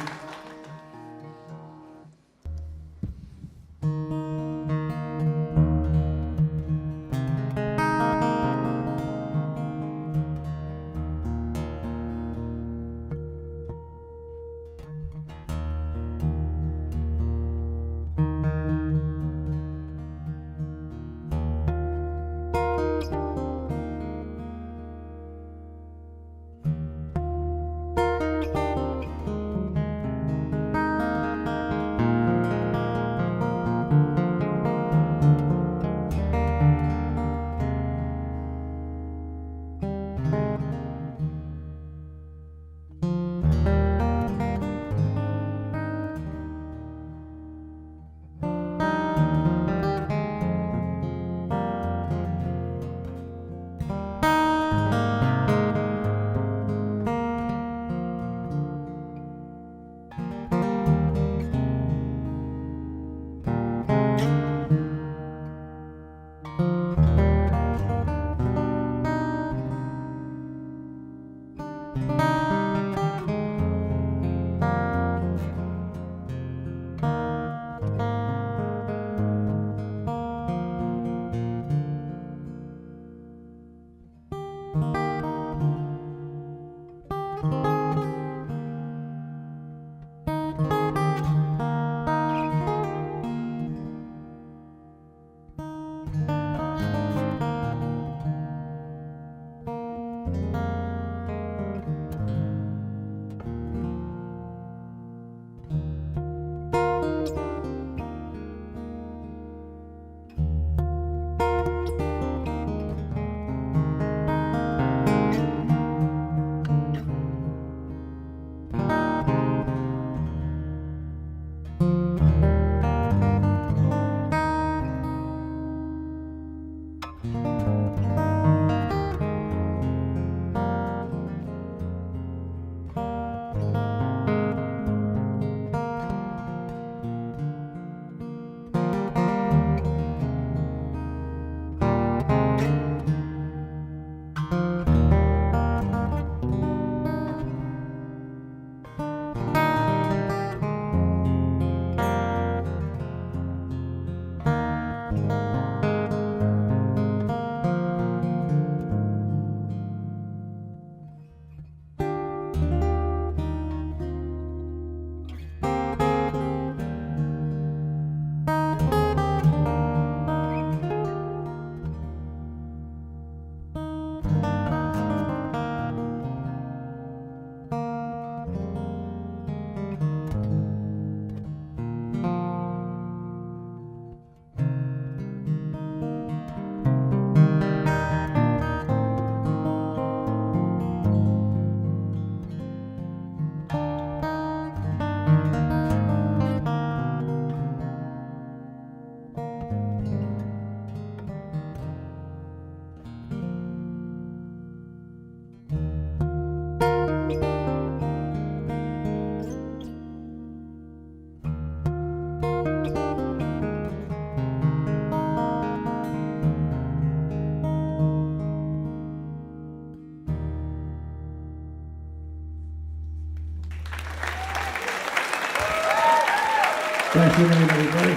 Thanks again, everybody.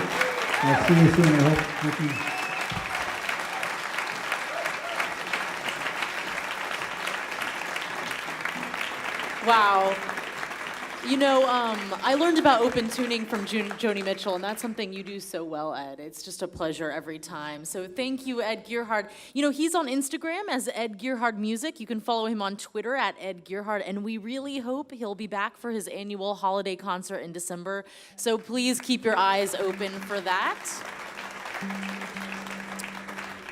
I'll see you soon, I hope. Thank you. Wow. You know, I learned about open tuning from Joni Mitchell, and that's something you do so well, Ed. It's just a pleasure every time. So thank you, Ed Gerhard. You know, he's on Instagram as Ed Gerhard Music. You can follow him on Twitter at Ed Gerhard, and we really hope he'll be back for his annual holiday concert in December. So please keep your eyes open for that.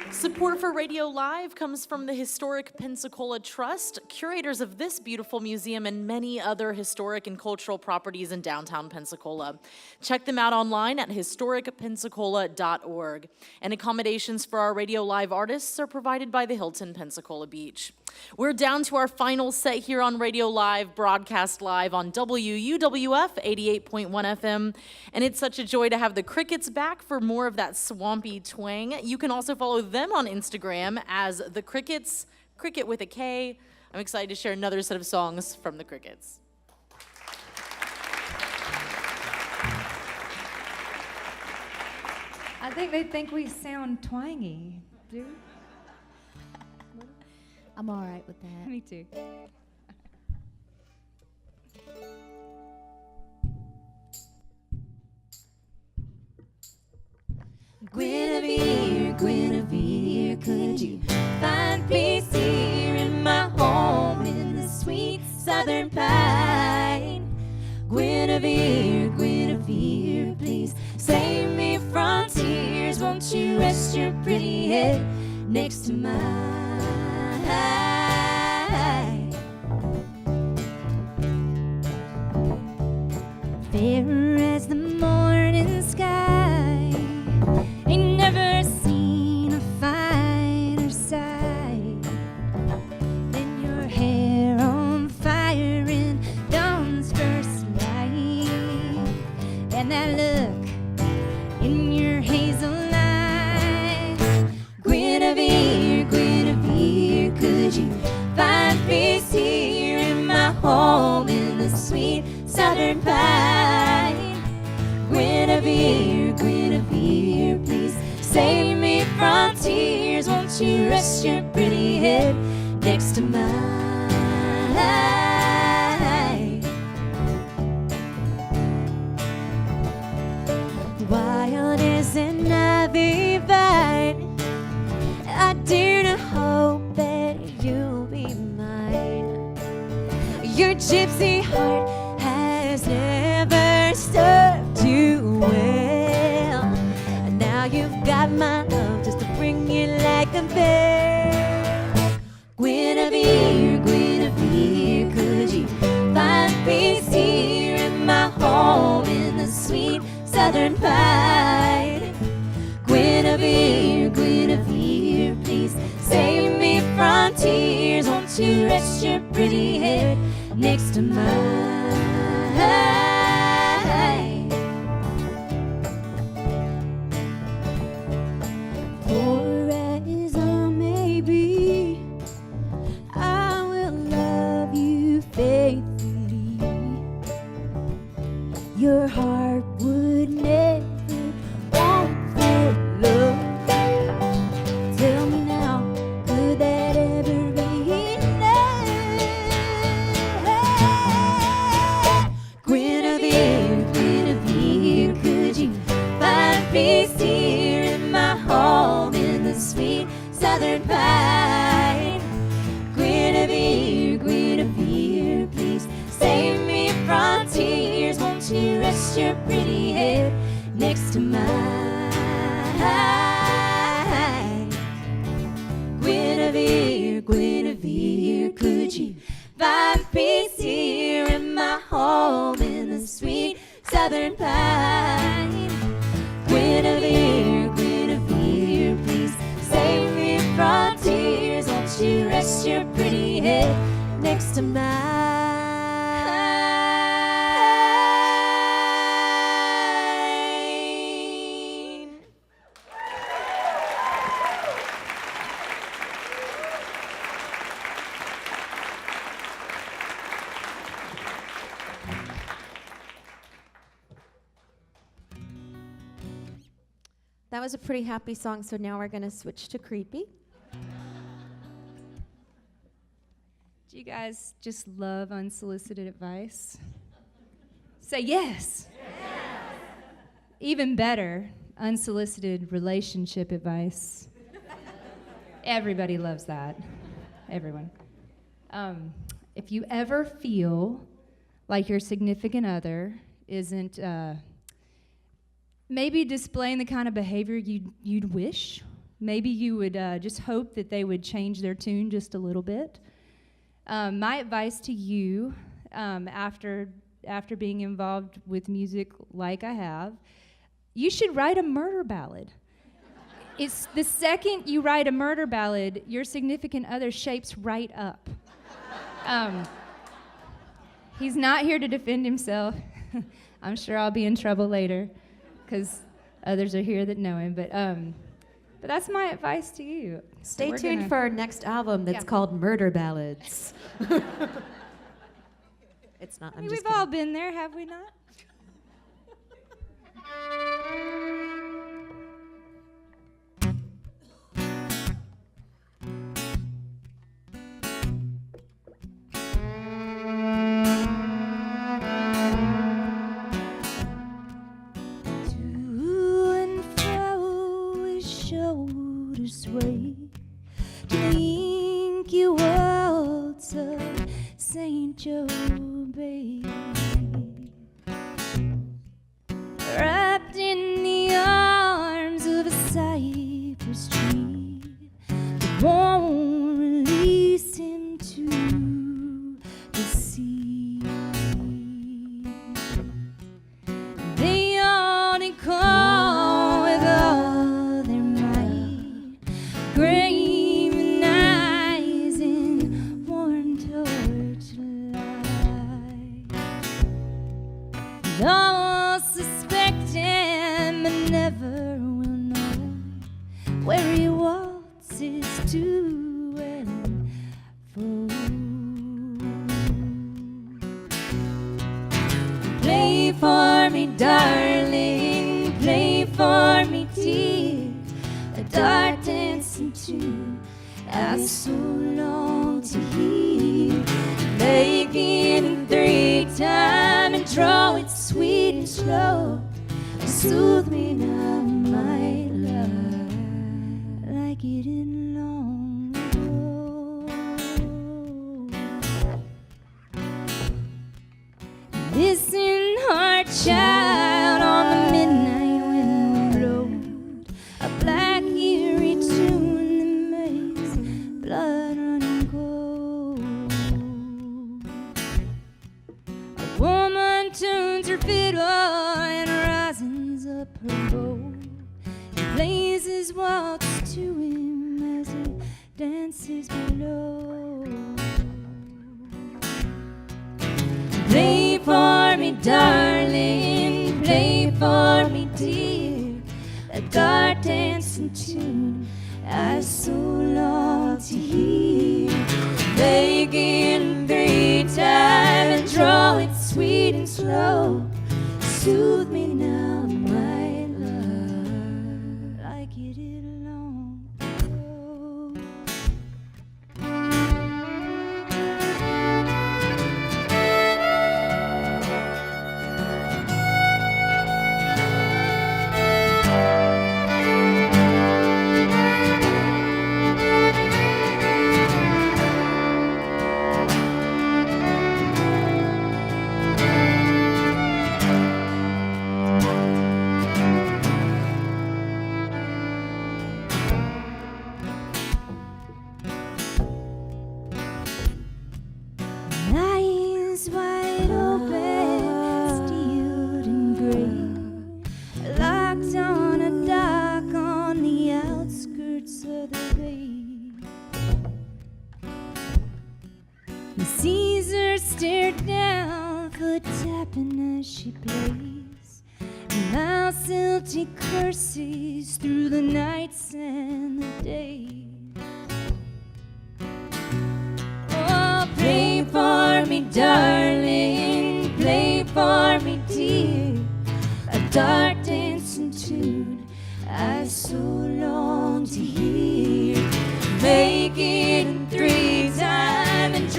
Support for Radio Live comes from the Historic Pensacola Trust, curators of this beautiful museum and many other historic and cultural properties in downtown Pensacola. Check them out online at historicpensacola.org. And accommodations for our Radio Live artists are provided by the Hilton Pensacola Beach. We're down to our final set here on Radio Live, broadcast live on WUWF 88.1 FM. And it's such a joy to have the Krickets back for more of that swampy twang. You can also follow them on Instagram as the Krickets, Kricket with a K. I'm excited to share another set of songs from the Krickets. I think they think we sound twangy. Do we? I'm all right with that. Me too. Guinevere, Guinevere, could you find peace here in my home in the sweet southern pine? Guinevere, Guinevere, please save me from tears. Won't you rest your pretty head next to mine? Fair as the morning sky, ain't never seen a finer sight than your hair on fire in dawn's first light, and that look in your hazel eyes. Guinevere, Guinevere, could you find peace here in my home in the sweet southern pine? Guinevere, Guinevere, please save me from tears. Won't you rest your pretty head next to mine? Wild as an ivy vine, I dare to hope that you'll be mine. Your gypsy heart has never served you well, and now you've got my love just to bring you like a bell. Guinevere, Guinevere, could you find peace here in my home in the sweet southern pine? Guinevere, Guinevere, please save me from tears. Won't you rest your pretty head next to mine? Poor as I may be, I will love you faithfully. Your heart would never want for love. Tell me now, could that ever be enough? Guinevere, Guinevere, could you find peace here in my home in the sweet southern pine? Guinevere, Guinevere, please save me from tears. Won't you rest your pretty head next to mine? Guinevere, Guinevere, could you find peace here in my home in the sweet southern pine? Guinevere, Guinevere, please save me from tears. Won't you rest your pretty head next to mine? That was a pretty happy song, so now we're going to switch to creepy. Do you guys just love unsolicited advice? Say yes. Even better, unsolicited relationship advice. Everybody loves that. Everyone. If you ever feel like your significant other isn't maybe displaying the kind of behavior you'd wish, maybe you would just hope that they would change their tune just a little bit. My advice to you, after being involved with music like I have, you should write a murder ballad. It's the second you write a murder ballad, your significant other shapes right up. He's not here to defend himself. I'm sure I'll be in trouble later, because others are here that know him. But that's my advice to you. Stay tuned for our next album that's called Murder Ballads. It's not. We've all been there, have we not?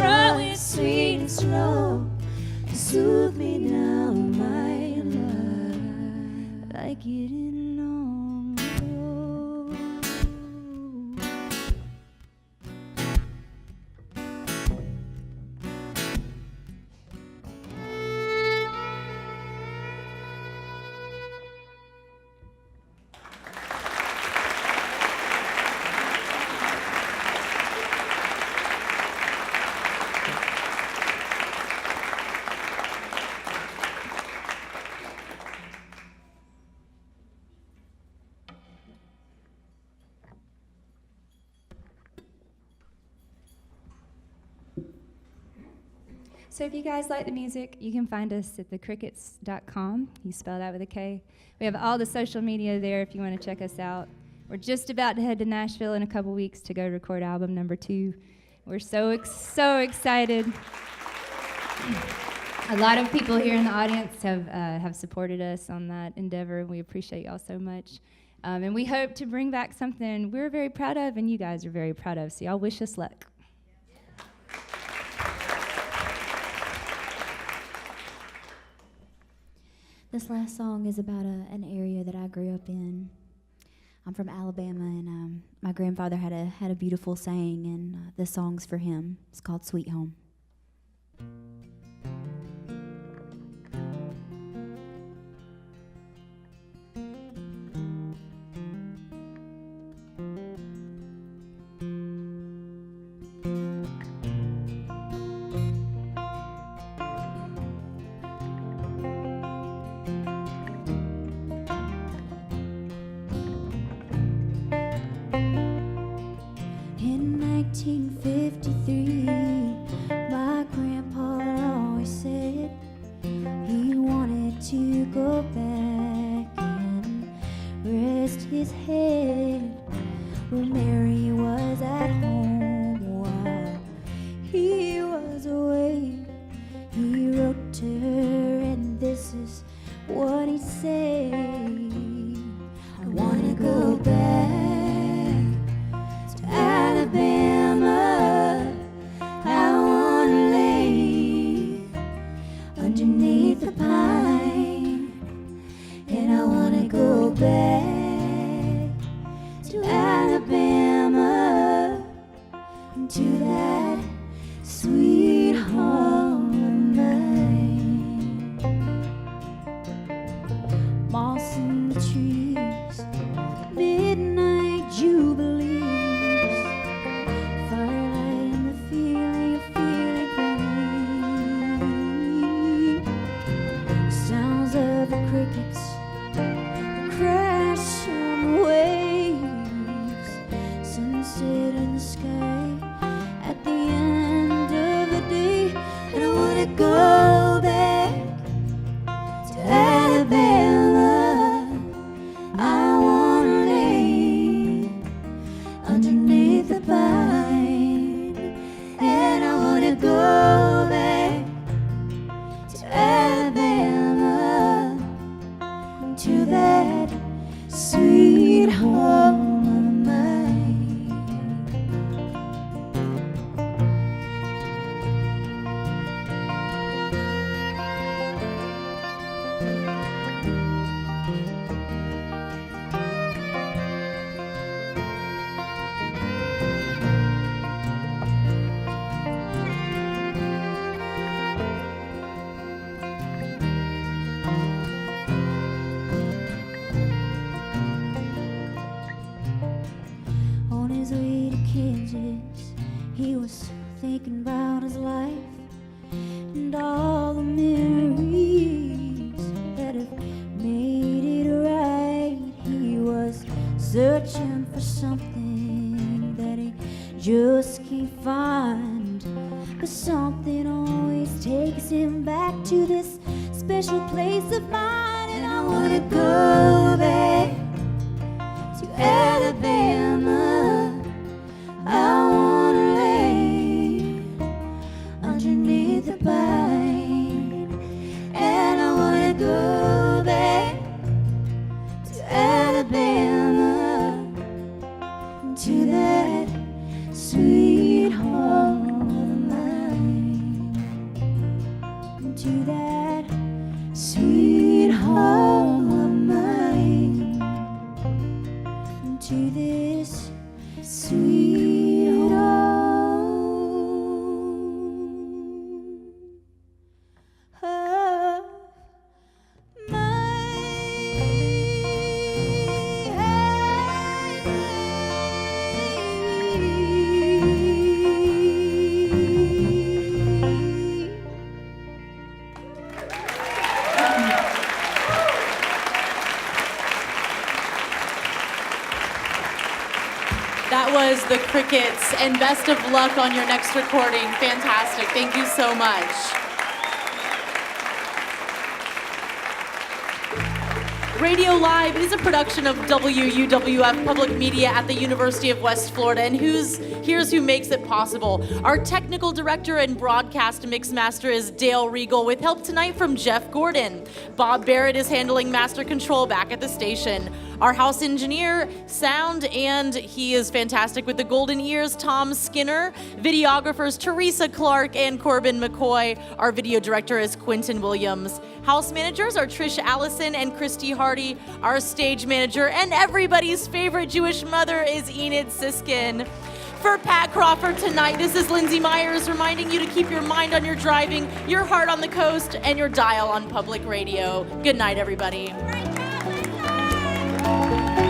growing sweet and slow to soothe me now, my love, like it in long ago. So if you guys like the music, you can find us at thecrickets.com. You spell that with a K. We have all the social media there if you want to check us out. We're just about to head to Nashville in a couple weeks to go record album number 2. We're so excited. A lot of people here in the audience have supported us on that endeavor, and we appreciate y'all so much. And we hope to bring back something we're very proud of and you guys are very proud of. So y'all wish us luck. This last song is about an area that I grew up in. I'm from Alabama, and my grandfather had a beautiful saying, and this song's for him. It's called Sweet Home. In 1953, my grandpa always said he wanted to go back and rest his head. Well, Mary was at home while he was away. He wrote to her, and this is what he said: I want to go back to Alabama. I want to lay underneath the pine, and I want to go back to Alabama, to that sweet home of mine. Moss in the trees, midnight jubilees, firelight and the feeling of feeling free. Sounds of the crickets, the crash on the waves, sunset in the sky at the end of the day. And I wanna go back to Alabama. I wanna lay underneath the pine, and I wanna go back to Alabama, to that sweet home of mine. On his way to Kansas, he was thinking about his life and all the memories that have made it right. He was searching for something that he just can't find, but something always takes him back to this special place of mine. And I wanna go back to Alabama. I wanna lay underneath the pine, and I wanna go back to Alabama, to that sweet home of mine. to that sweet home of mine, to this sweet home of That was the Krickets, and best of luck on your next recording. Fantastic. Thank you so much. Radio Live is a production of WUWF Public Media at the University of West Florida, and here's who makes it possible. Our technical director and broadcast mixmaster is Dale Regal, with help tonight from Jeff Gordon. Bob Barrett is handling master control back at the station. Our house engineer, sound, and he is fantastic with the golden ears, Tom Skinner. Videographers Teresa Clark and Corbin McCoy. Our video director is Quentin Williams. House managers are Trish Allison and Christy Hardy. Our stage manager and everybody's favorite Jewish mother is Enid Siskin. For Pat Crawford tonight, this is Lindsay Myers reminding you to keep your mind on your driving, your heart on the coast, and your dial on public radio. Good night, everybody. Great job, Lindsay!